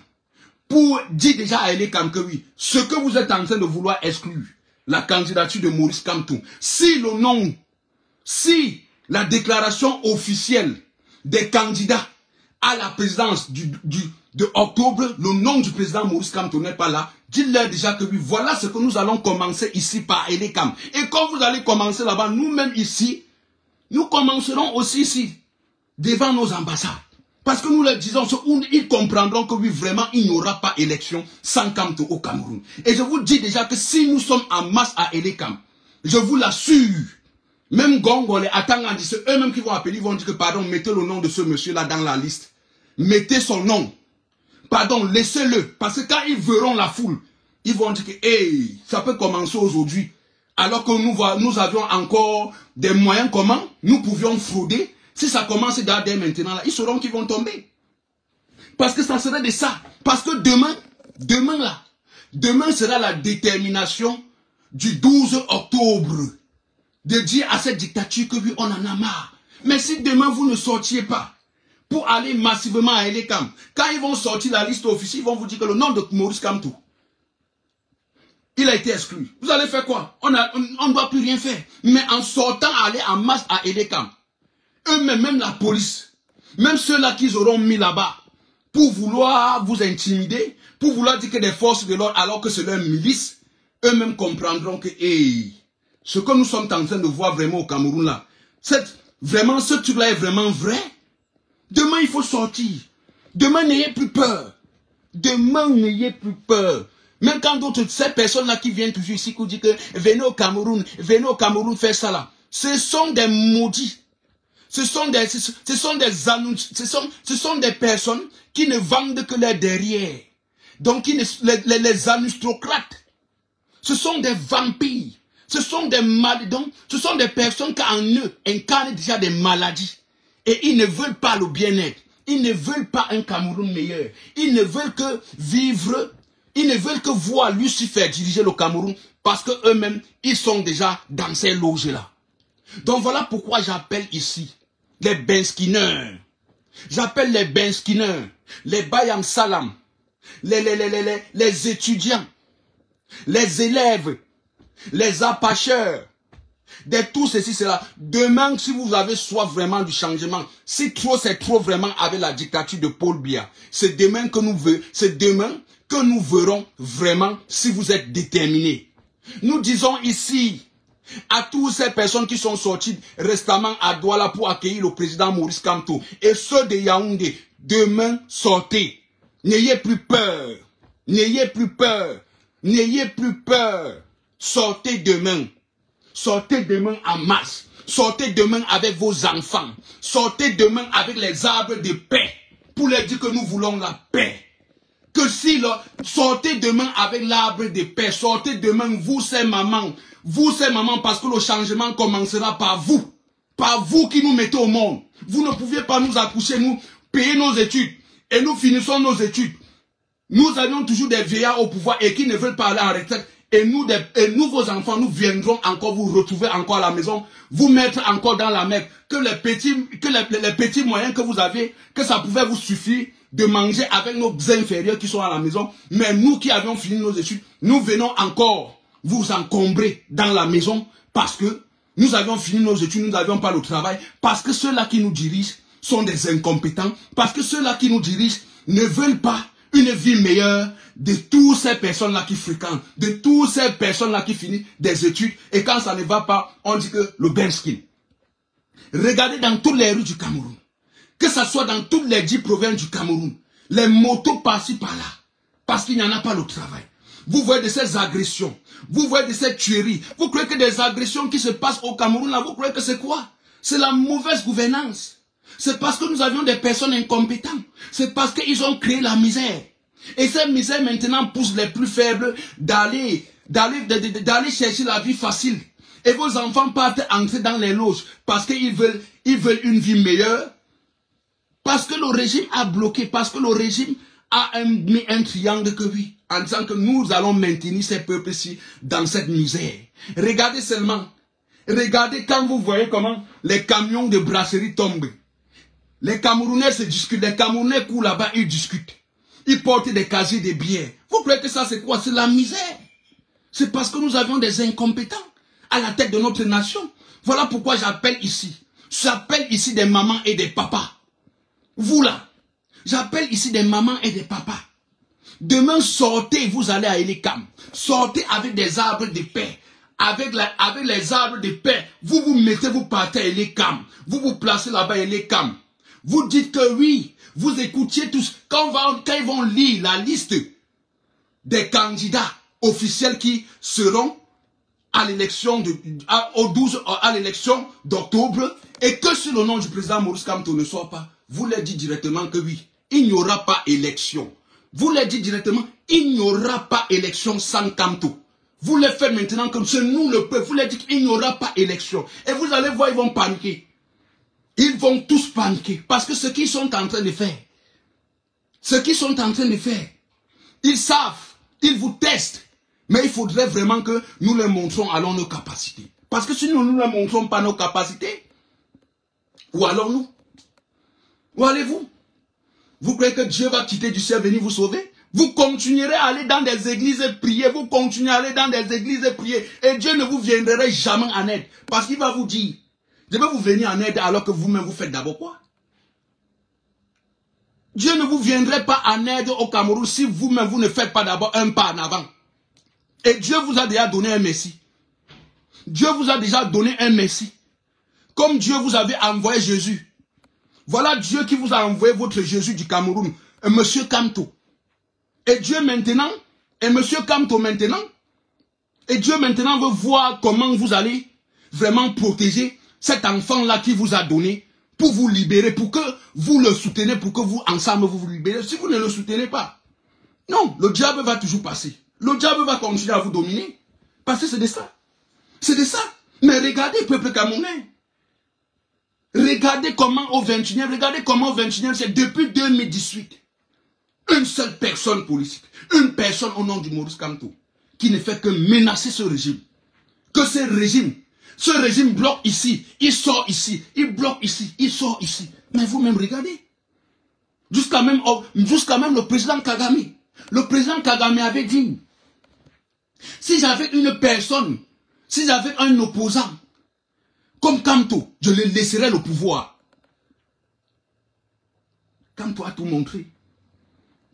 pour dire déjà à Elekam que oui, ce que vous êtes en train de vouloir exclure, la candidature de Maurice Kamto, si la déclaration officielle des candidats à la présidence de octobre, le nom du président Maurice Kamto n'est pas là, dites-leur déjà que oui, voilà ce que nous allons commencer ici par Elekam. Et quand vous allez commencer là-bas, nous-mêmes ici, nous commencerons aussi ici, devant nos ambassades. Parce que nous leur disons, ils comprendront que oui, vraiment, il n'y aura pas élection sans Kamto au Cameroun. Et je vous dis déjà que si nous sommes en masse à Elekam, je vous l'assure, même Gongo, les Atangandi, c'est eux-mêmes qui vont appeler, ils vont dire que pardon, mettez le nom de ce monsieur-là dans la liste. Mettez son nom. Pardon, laissez-le. Parce que quand ils verront la foule, ils vont dire que hey, ça peut commencer aujourd'hui. Alors que nous avions encore des moyens comment nous pouvions frauder. Si ça commence dès maintenant, là, ils sauront qu'ils vont tomber. Parce que ça serait de ça. Parce que demain sera la détermination du 12 octobre. De dire à cette dictature que oui, on en a marre. Mais si demain vous ne sortiez pas pour aller massivement à Elekam. Quand ils vont sortir la liste officielle, ils vont vous dire que le nom de Maurice Kamto, il a été exclu. Vous allez faire quoi? On ne doit plus rien faire. Mais en sortant, aller en masse à Elekam, eux-mêmes, même la police, même ceux-là qu'ils auront mis là-bas, pour vouloir vous intimider, pour vouloir dire que des forces de l'ordre, alors que c'est leur milice, eux-mêmes comprendront que, hey, ce que nous sommes en train de voir vraiment au Cameroun là, vraiment ce truc-là est vraiment vrai. Demain, il faut sortir. Demain, n'ayez plus peur. Demain, n'ayez plus peur. Même quand d'autres, ces personnes-là qui viennent toujours ici, qui disent que venez au Cameroun faire ça là. Ce sont des maudits. Ce sont des personnes qui ne vendent que leur derrière. Donc, les aristocrates. Ce sont des vampires. Ce sont des malades. Ce sont des personnes qui en eux incarnent déjà des maladies. Et ils ne veulent pas le bien-être. Ils ne veulent pas un Cameroun meilleur. Ils ne veulent que vivre. Ils ne veulent que voir Lucifer diriger le Cameroun. Parce qu'eux-mêmes, ils sont déjà dans ces loges-là. Donc voilà pourquoi j'appelle ici les Benskineurs. J'appelle les Benskineurs, les Bayam Salam, les étudiants, les élèves, les apacheurs, de tout ceci, cela. Demain, si vous avez soif vraiment du changement, si trop c'est trop vraiment avec la dictature de Paul Biya, c'est demain que nous verrons vraiment si vous êtes déterminés. Nous disons ici à toutes ces personnes qui sont sorties récemment à Douala pour accueillir le président Maurice Kamto et ceux de Yaoundé, demain sortez. N'ayez plus peur. N'ayez plus peur. N'ayez plus peur. Sortez demain. Sortez demain en masse. Sortez demain avec vos enfants. Sortez demain avec les arbres de paix. Pour leur dire que nous voulons la paix. Que si sortez demain avec l'arbre de paix. Sortez demain, vous ces mamans. Vous ces mamans, parce que le changement commencera par vous. Par vous qui nous mettez au monde. Vous ne pouviez pas nous accoucher, nous payer nos études. Et nous finissons nos études. Nous avions toujours des vieillards au pouvoir et qui ne veulent pas aller en retraite. Et nous, vos enfants, nous viendrons encore vous retrouver encore à la maison, vous mettre encore dans la mer. Que les petits moyens que vous avez, que ça pouvait vous suffire de manger avec nos inférieurs qui sont à la maison. Mais nous qui avions fini nos études, nous venons encore vous encombrer dans la maison parce que nous avions fini nos études, nous n'avions pas le travail, parce que ceux-là qui nous dirigent sont des incompétents, parce que ceux-là qui nous dirigent ne veulent pas une vie meilleure de toutes ces personnes-là qui fréquentent, de toutes ces personnes-là qui finissent des études, et quand ça ne va pas, on dit que le Benskin. Regardez dans toutes les rues du Cameroun, que ce soit dans toutes les 10 provinces du Cameroun, les motos par-ci par-là, parce qu'il n'y en a pas le travail. Vous voyez de ces agressions, vous voyez de ces tueries, vous croyez que des agressions qui se passent au Cameroun, là, vous croyez que c'est quoi? C'est la mauvaise gouvernance. C'est parce que nous avions des personnes incompétentes. C'est parce qu'ils ont créé la misère. Et cette misère maintenant pousse les plus faibles d'aller chercher la vie facile. Et vos enfants partent entrer dans les loges parce qu'ils veulent une vie meilleure. Parce que le régime a bloqué, parce que le régime a mis un triangle que oui, en disant que nous allons maintenir ces peuples-ci dans cette misère. Regardez seulement, regardez quand vous voyez comment les camions de brasserie tombent. Les Camerounais se discutent, les Camerounais courent là-bas, ils discutent. Ils portent des casiers de bière. Vous croyez que ça c'est quoi? C'est la misère. C'est parce que nous avions des incompétents à la tête de notre nation. Voilà pourquoi j'appelle ici. J'appelle ici des mamans et des papas. Vous là, j'appelle ici des mamans et des papas. Demain, sortez, vous allez à Elekam. Sortez avec des arbres de paix. Avec les arbres de paix, vous mettez, vous partez à Elekam. Vous vous placez là-bas à Elekam. Vous dites que oui, vous écoutiez tous. Quand ils vont lire la liste des candidats officiels qui seront à l'élection d'octobre, et que si le nom du président Maurice Kamto ne soit pas, vous leur dites directement que oui, il n'y aura pas élection. Vous leur dites directement, il n'y aura pas élection sans Kamto. Vous les faites maintenant comme c'est nous le peuple. Vous leur dites qu'il n'y aura pas élection. Et vous allez voir, ils vont paniquer. Ils vont tous paniquer. Parce que ce qu'ils sont en train de faire, ils savent, ils vous testent. Mais il faudrait vraiment que nous leur montrons alors nos capacités. Parce que si nous ne leur montrons pas nos capacités, où allons-nous? Où allez-vous? Vous croyez que Dieu va quitter du ciel venir vous sauver? Vous continuerez à aller dans des églises et prier. Vous continuerez à aller dans des églises et prier. Et Dieu ne vous viendra jamais en aide. Parce qu'il va vous dire, je vais vous venir en aide alors que vous-même vous faites d'abord quoi? Dieu ne vous viendrait pas en aide au Cameroun si vous-même vous ne faites pas d'abord un pas en avant. Et Dieu vous a déjà donné un Messie. Dieu vous a déjà donné un Messie. Comme Dieu vous avait envoyé Jésus. Voilà Dieu qui vous a envoyé votre Jésus du Cameroun, Monsieur Kamto. Et Dieu maintenant, et Monsieur Kamto maintenant, et Dieu maintenant veut voir comment vous allez vraiment protéger cet enfant-là qui vous a donné pour vous libérer, pour que vous le soutenez, pour que vous, ensemble, vous libérez. Si vous ne le soutenez pas, non, le diable va toujours passer. Le diable va continuer à vous dominer. Parce que c'est de ça. C'est de ça. Mais regardez, peuple camerounais. Regardez comment au 21e, regardez comment au 21e, c'est depuis 2018. Une seule personne politique, une personne au nom du Maurice Kamto, qui ne fait que menacer ce régime. Que ce régime bloque ici, il sort ici, il bloque ici, il sort ici. Mais vous-même regardez. Jusqu'à même le président Kagame. Le président Kagame avait dit, si j'avais une personne, si j'avais un opposant, comme Kamto, je le laisserais le pouvoir. Kamto a tout montré.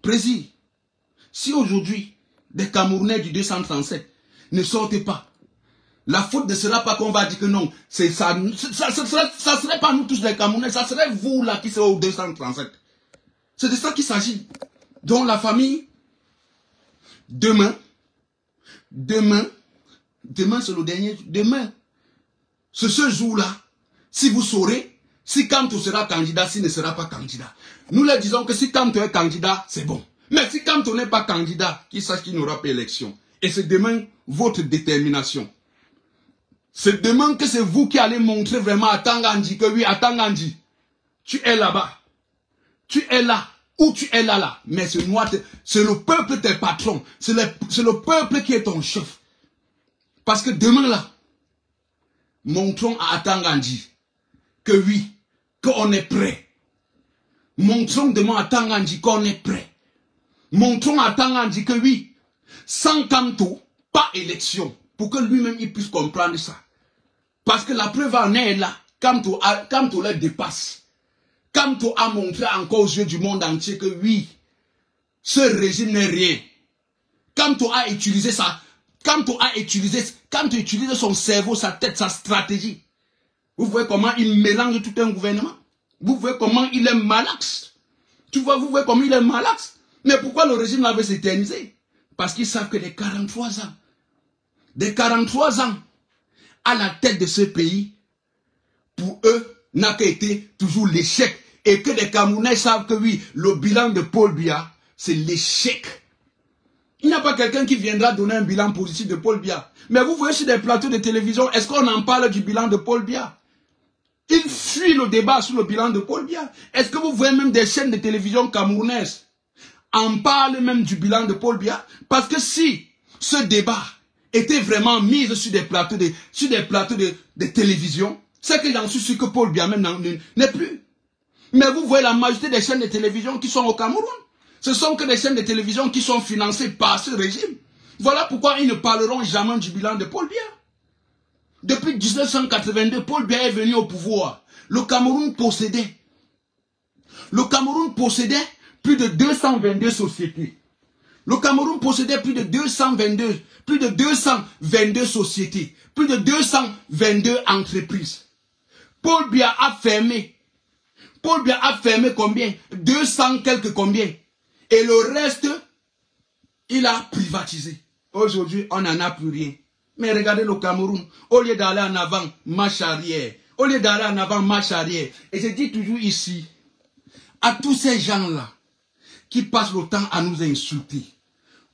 Président, si aujourd'hui, des Camerounais du 237 ne sortent pas, la faute ne sera pas qu'on va dire que non, ça serait pas nous tous les Camerounais, ça serait vous là qui serez au 237. C'est de ça qu'il s'agit. Donc la famille, demain c'est le dernier, demain, c'est ce jour-là, si vous saurez, si Kamto sera candidat, s'il ne sera pas candidat. Nous leur disons que si Kamto est candidat, c'est bon. Mais si Kamto n'est pas candidat, qu'il sache qu'il n'aura pas élection. Et c'est demain votre détermination. C'est demain que c'est vous qui allez montrer vraiment à Tangandji que oui, à Tangandji, tu es là-bas. Tu es là. Ou tu es là. Mais c'est le peuple tes patrons. C'est le peuple qui est ton chef. Parce que demain là, montrons à Tangandji que oui, qu'on est prêt. Montrons demain à Tangandji qu'on est prêt. Montrons à Tangandji que oui, sans Kamto, pas élection. Pour que lui-même il puisse comprendre ça. Parce que la preuve en est là. Kamto le dépasse. Kamto a montré encore aux yeux du monde entier que oui, ce régime n'est rien. Kamto a utilisé ça. Kamto utilise son cerveau, sa tête, sa stratégie. Vous voyez comment il mélange tout un gouvernement. Vous voyez comment il est malaxe. Vous voyez comment il est malaxe. Mais pourquoi le régime l'avait s'éterniser? Parce qu'ils savent que les 43 ans à la tête de ce pays, pour eux, n'a qu'été toujours l'échec. Et que les Camerounais savent que oui, le bilan de Paul Biya, c'est l'échec. Il n'y a pas quelqu'un qui viendra donner un bilan positif de Paul Biya. Mais vous voyez sur des plateaux de télévision, est-ce qu'on en parle du bilan de Paul Biya? Il fuit le débat sur le bilan de Paul Biya. Est-ce que vous voyez même des chaînes de télévision camerounaises en parlent même du bilan de Paul Biya? Parce que si ce débat était vraiment mis sur des plateaux de télévision, c'est que j'en suis sûr que Paul Biya même n'est plus. Mais vous voyez la majorité des chaînes de télévision qui sont au Cameroun. Ce sont que des chaînes de télévision qui sont financées par ce régime. Voilà pourquoi ils ne parleront jamais du bilan de Paul Biya. Depuis 1982, Paul Biya est venu au pouvoir. Le Cameroun possédait plus de 222 sociétés. Le Cameroun possédait plus de 222 sociétés, plus de 222 entreprises. Paul Biya a fermé combien? 200 quelques combien? Et le reste, il a privatisé. Aujourd'hui, on n'en a plus rien. Mais regardez le Cameroun, au lieu d'aller en avant, marche arrière. Au lieu d'aller en avant, marche arrière. Et je dis toujours ici, à tous ces gens-là, qui passent le temps à nous insulter.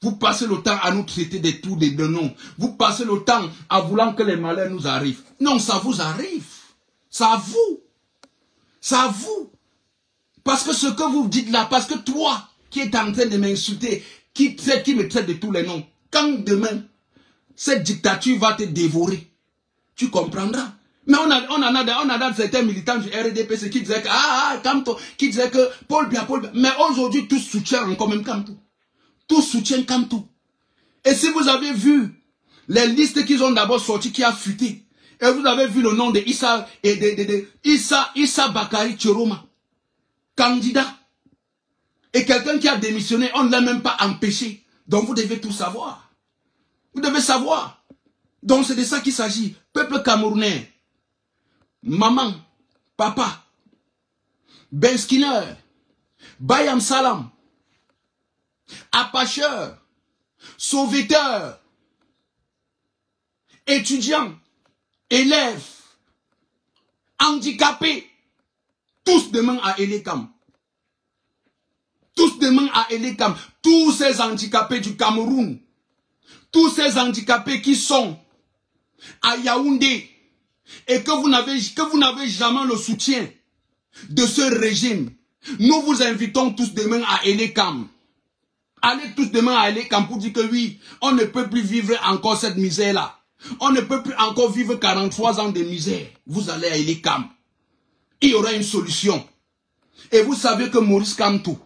Vous passez le temps à nous traiter de tous les noms. Vous passez le temps à vouloir que les malheurs nous arrivent. Non, ça vous arrive. Ça à vous. Ça à vous. Parce que ce que vous dites là, parce que toi, qui es en train de m'insulter, qui me traite de tous les noms, quand demain, cette dictature va te dévorer, tu comprendras. Mais on a certains militants du RDPC qui disaient que, Kamto, qui disaient que Paul Biya. Mais aujourd'hui, tous soutiennent encore même Kamto. Tous soutiennent Kamto. Et si vous avez vu les listes qu'ils ont d'abord sorties, qui a fuité, et vous avez vu le nom de Issa et de Issa Bakari Tchoroma, candidat, et quelqu'un qui a démissionné, on ne l'a même pas empêché. Donc vous devez tout savoir. Vous devez savoir. Donc c'est de ça qu'il s'agit. Peuple camerounais, maman, papa, Ben Skinner, Bayam Salam, Apacheur, sauveteur, étudiants, élèves, handicapés, tous demain à Elekam. Tous demain à Elekam. Tous ces handicapés du Cameroun, tous ces handicapés qui sont à Yaoundé et que vous n'avez jamais le soutien de ce régime, nous vous invitons tous demain à Elekam. Allez tous demain à Elekam pour dire que oui, on ne peut plus vivre encore cette misère-là. On ne peut plus encore vivre 43 ans de misère. Vous allez à Elekam. Il y aura une solution. Et vous savez que Maurice Kamto,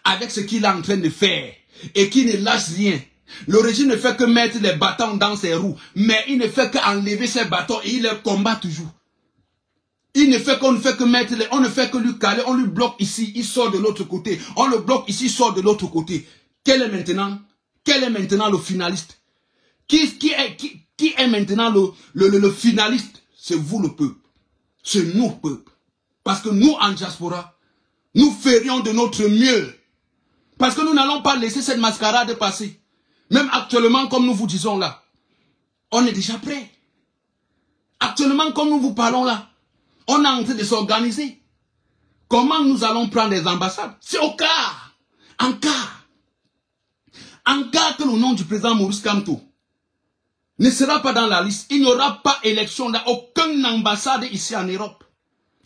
avec ce qu'il est en train de faire, et qui ne lâche rien, le régime ne fait que mettre les bâtons dans ses roues, mais il ne fait qu'enlever ses bâtons et il les combat toujours. Il ne fait que mettre les, on ne fait que lui caler, on lui bloque ici, il sort de l'autre côté. On le bloque ici, il sort de l'autre côté. Quel est maintenant le finaliste? Qui est maintenant le finaliste? C'est vous le peuple. C'est nous le peuple. Parce que nous en diaspora, nous ferions de notre mieux. Parce que nous n'allons pas laisser cette mascarade passer. Même actuellement, comme nous vous disons là, on est déjà prêt. Actuellement, comme nous vous parlons là, on est en train de s'organiser. Comment nous allons prendre des ambassades? C'est au cas. En cas que le nom du président Maurice Kamto ne sera pas dans la liste, il n'y aura pas élection dans aucune ambassade ici en Europe.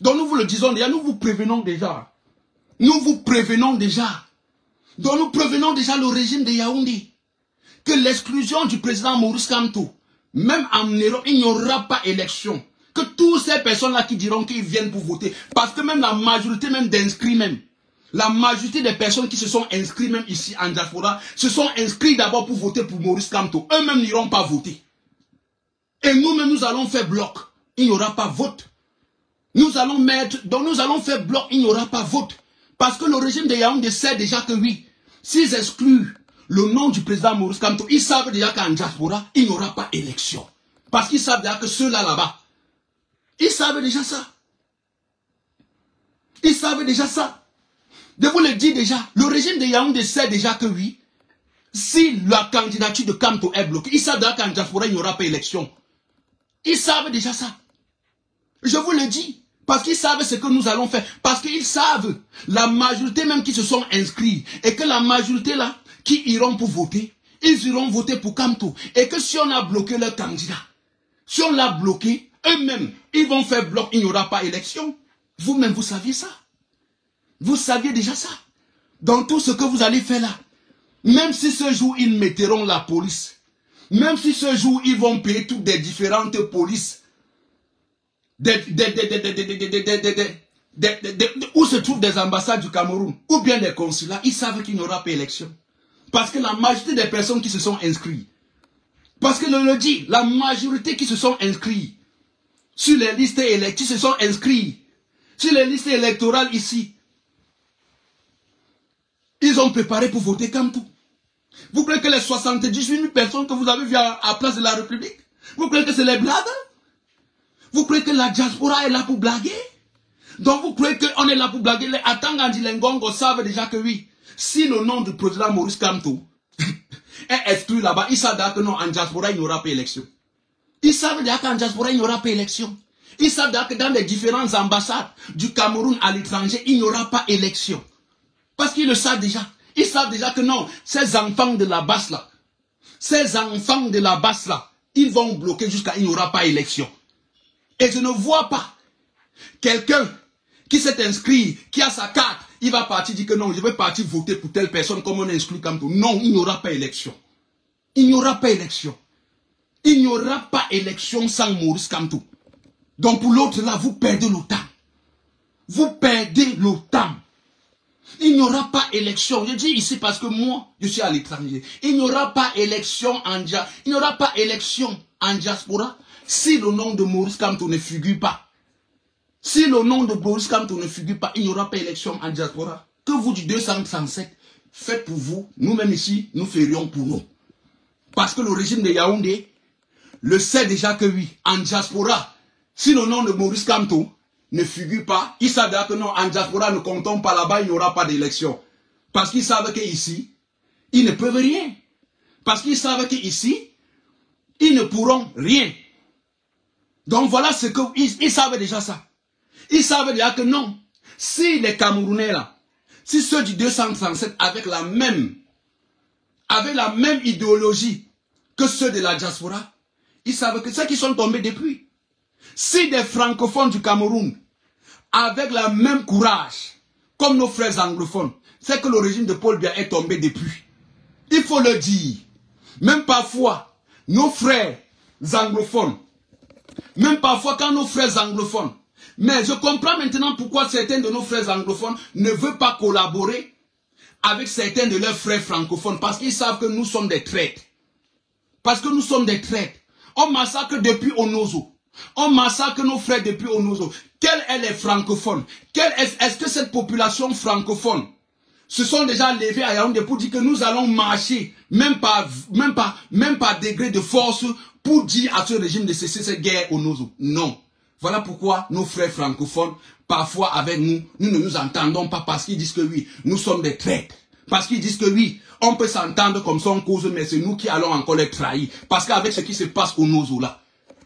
Donc nous vous le disons déjà, nous vous prévenons déjà. Nous vous prévenons déjà. Donc nous prévenons déjà le régime de Yaoundé que l'exclusion du président Maurice Kamto, même en Europe, il n'y aura pas élection. Que toutes ces personnes-là qui diront qu'ils viennent pour voter, parce que même la majorité même d'inscrits même, la majorité des personnes qui se sont inscrites même ici en diaspora, se sont inscrits d'abord pour voter pour Maurice Kamto. Eux-mêmes n'iront pas voter. Et nous-mêmes, nous allons faire bloc. Il n'y aura pas vote. Nous allons faire bloc, il n'y aura pas vote. Parce que le régime de Yaoundé sait déjà que oui, s'ils excluent le nom du président Maurice Kamto, ils savent déjà qu'en diaspora, il n'y aura pas élection. Parce qu'ils savent déjà que ceux-là là-bas, ils savent déjà ça. Ils savent déjà ça. Je vous le dis déjà, le régime de Yaoundé sait déjà que oui, si la candidature de Kamto est bloquée, ils savent déjà qu'en diaspora, il n'y aura pas élection. Ils savent déjà ça. Je vous le dis. Parce qu'ils savent ce que nous allons faire. Parce qu'ils savent, la majorité même qui se sont inscrits, et que la majorité là, qui iront pour voter, ils iront voter pour Kamto. Et que si on a bloqué leur candidat, si on l'a bloqué, eux-mêmes, ils vont faire bloc, il n'y aura pas élection. Vous-même, vous saviez ça. Vous saviez déjà ça. Dans tout ce que vous allez faire là, même si ce jour, ils mettront la police, même si ce jour, ils vont payer toutes les différentes polices, où se trouvent des ambassades du Cameroun, ou bien des consulats, ils savent qu'il n'y aura pas élection. Parce que la majorité des personnes qui se sont inscrites, parce que le dit, la majorité qui se sont inscrits sur les listes électorales, qui se sont inscrits sur les listes électorales ici, ils ont préparé pour voter Kamto. Vous croyez que les 78 000 personnes que vous avez vues à Place de la République, vous croyez que c'est les blagues? Vous croyez que la diaspora est là pour blaguer? Donc vous croyez qu'on est là pour blaguer? Les Atangandi Lengongo savent déjà que oui, si le nom du président Maurice Kamto est exclu là-bas, ils savent que non, en diaspora, il n'y aura pas élection. Ils savent déjà qu'en diaspora, il n'y aura pas élection. Ils savent déjà que dans les différentes ambassades du Cameroun à l'étranger, il n'y aura pas élection. Parce qu'ils le savent déjà. Ils savent déjà que non, ces enfants de la basse là, ils vont bloquer jusqu'à il n'y aura pas élection. Et je ne vois pas quelqu'un qui s'est inscrit, qui a sa carte, il va partir dire que non, je vais partir voter pour telle personne comme on exclut Kamto. Non, il n'y aura pas élection. Il n'y aura pas élection. Il n'y aura pas élection sans Maurice Kamto. Donc pour l'autre là, vous perdez le temps. Vous perdez le temps. Il n'y aura pas élection. Je dis ici parce que moi, je suis à l'étranger. Il n'y aura pas élection en diaspora si le nom de Maurice Kamto ne figure pas. Si le nom de Maurice Kamto ne figure pas, il n'y aura pas élection en diaspora. Que vous du 237, faites pour vous. Nous-mêmes ici, nous ferions pour nous. Parce que le régime de Yaoundé le sait déjà que oui, en diaspora, si le nom de Maurice Kamto ne figure pas, ils savent que non, en diaspora, ne comptons pas là-bas, il n'y aura pas d'élection. Parce qu'ils savent qu'ici, ils ne peuvent rien. Parce qu'ils savent qu'ici, ils ne pourront rien. Donc voilà ce que, ils savent déjà ça. Ils savent déjà que non, si les Camerounais là, si ceux du 237 avec la même idéologie que ceux de la diaspora, ils savent que ceux qui sont tombés depuis. Si des francophones du Cameroun, avec le même courage, comme nos frères anglophones, c'est que le régime de Paul Biya est tombé depuis. Il faut le dire. Même parfois, nos frères anglophones, mais je comprends maintenant pourquoi certains de nos frères anglophones ne veulent pas collaborer avec certains de leurs frères francophones, parce qu'ils savent que nous sommes des traîtres. Parce que nous sommes des traîtres. On massacre depuis Onozo. On massacre nos frères depuis Onozo. Quels sont les francophones? Est-ce que cette population francophone se sont déjà levés à Yaoundé pour dire que nous allons marcher, même par degré de force, pour dire à ce régime de cesser cette guerre Onozo? Non. Voilà pourquoi nos frères francophones, parfois avec nous, nous ne nous entendons pas parce qu'ils disent que oui, nous sommes des traîtres. Parce qu'ils disent que oui, on peut s'entendre comme ça en cause, mais c'est nous qui allons encore les trahir. Parce qu'avec ce qui se passe au Nozo là,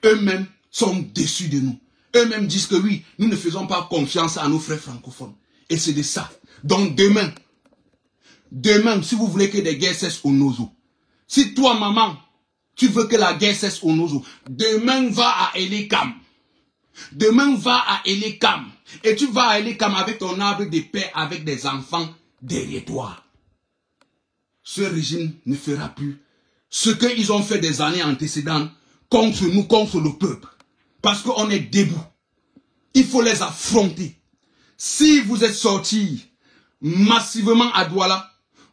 eux-mêmes sont déçus de nous. Eux-mêmes disent que oui, nous ne faisons pas confiance à nos frères francophones. Et c'est de ça. Donc demain, si vous voulez que des guerres cessent au Nozo, si toi maman, tu veux que la guerre cesse au Nozo, demain va à Elekam. Demain va à Elekam. Et tu vas à Elekam avec ton arbre de paix, avec des enfants derrière toi. Ce régime ne fera plus ce qu'ils ont fait des années antécédentes contre nous, contre le peuple. Parce qu'on est debout. Il faut les affronter. Si vous êtes sortis massivement à Douala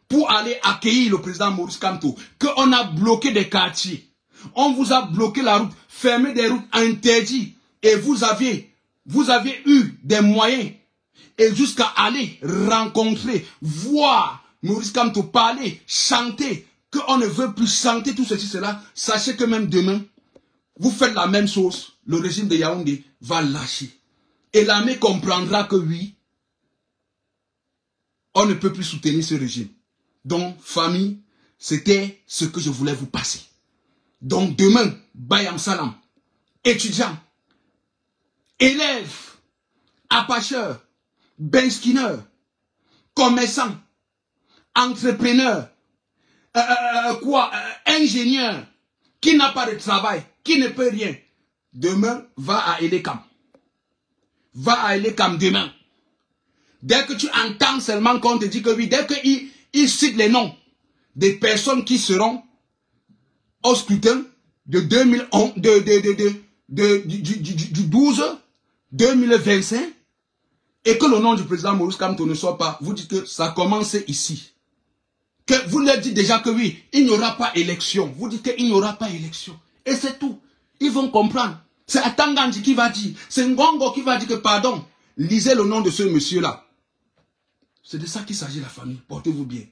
pour aller accueillir le président Maurice Kamto, qu'on a bloqué des quartiers, on vous a bloqué la route, fermé des routes interdites, et vous avez eu des moyens, et jusqu'à aller rencontrer, voir Maurice Kamto parler, chanter, qu'on ne veut plus chanter tout ceci, cela, sachez que même demain, vous faites la même chose, le régime de Yaoundé va lâcher. Et l'armée comprendra que oui, on ne peut plus soutenir ce régime. Donc, famille, c'était ce que je voulais vous passer. Donc, demain, Bayam Salam, étudiants, élèves, apacheurs, benskiner, commerçants, entrepreneurs, ingénieurs, qui n'a pas de travail, qui ne peut rien, demain, va à Elekam. Va à Elekam demain. Dès que tu entends seulement qu'on te dit que oui, dès qu'il cite les noms des personnes qui seront au scrutin de 2011, du 12 2025, et que le nom du président Maurice Kamto ne soit pas, vous dites que ça commence ici. Que vous leur dites déjà que oui, il n'y aura pas élection. Vous dites qu'il n'y aura pas élection. Et c'est tout. Ils vont comprendre. C'est Atanganji qui va dire. C'est Ngongo qui va dire que pardon. Lisez le nom de ce monsieur-là. C'est de ça qu'il s'agit, la famille. Portez-vous bien.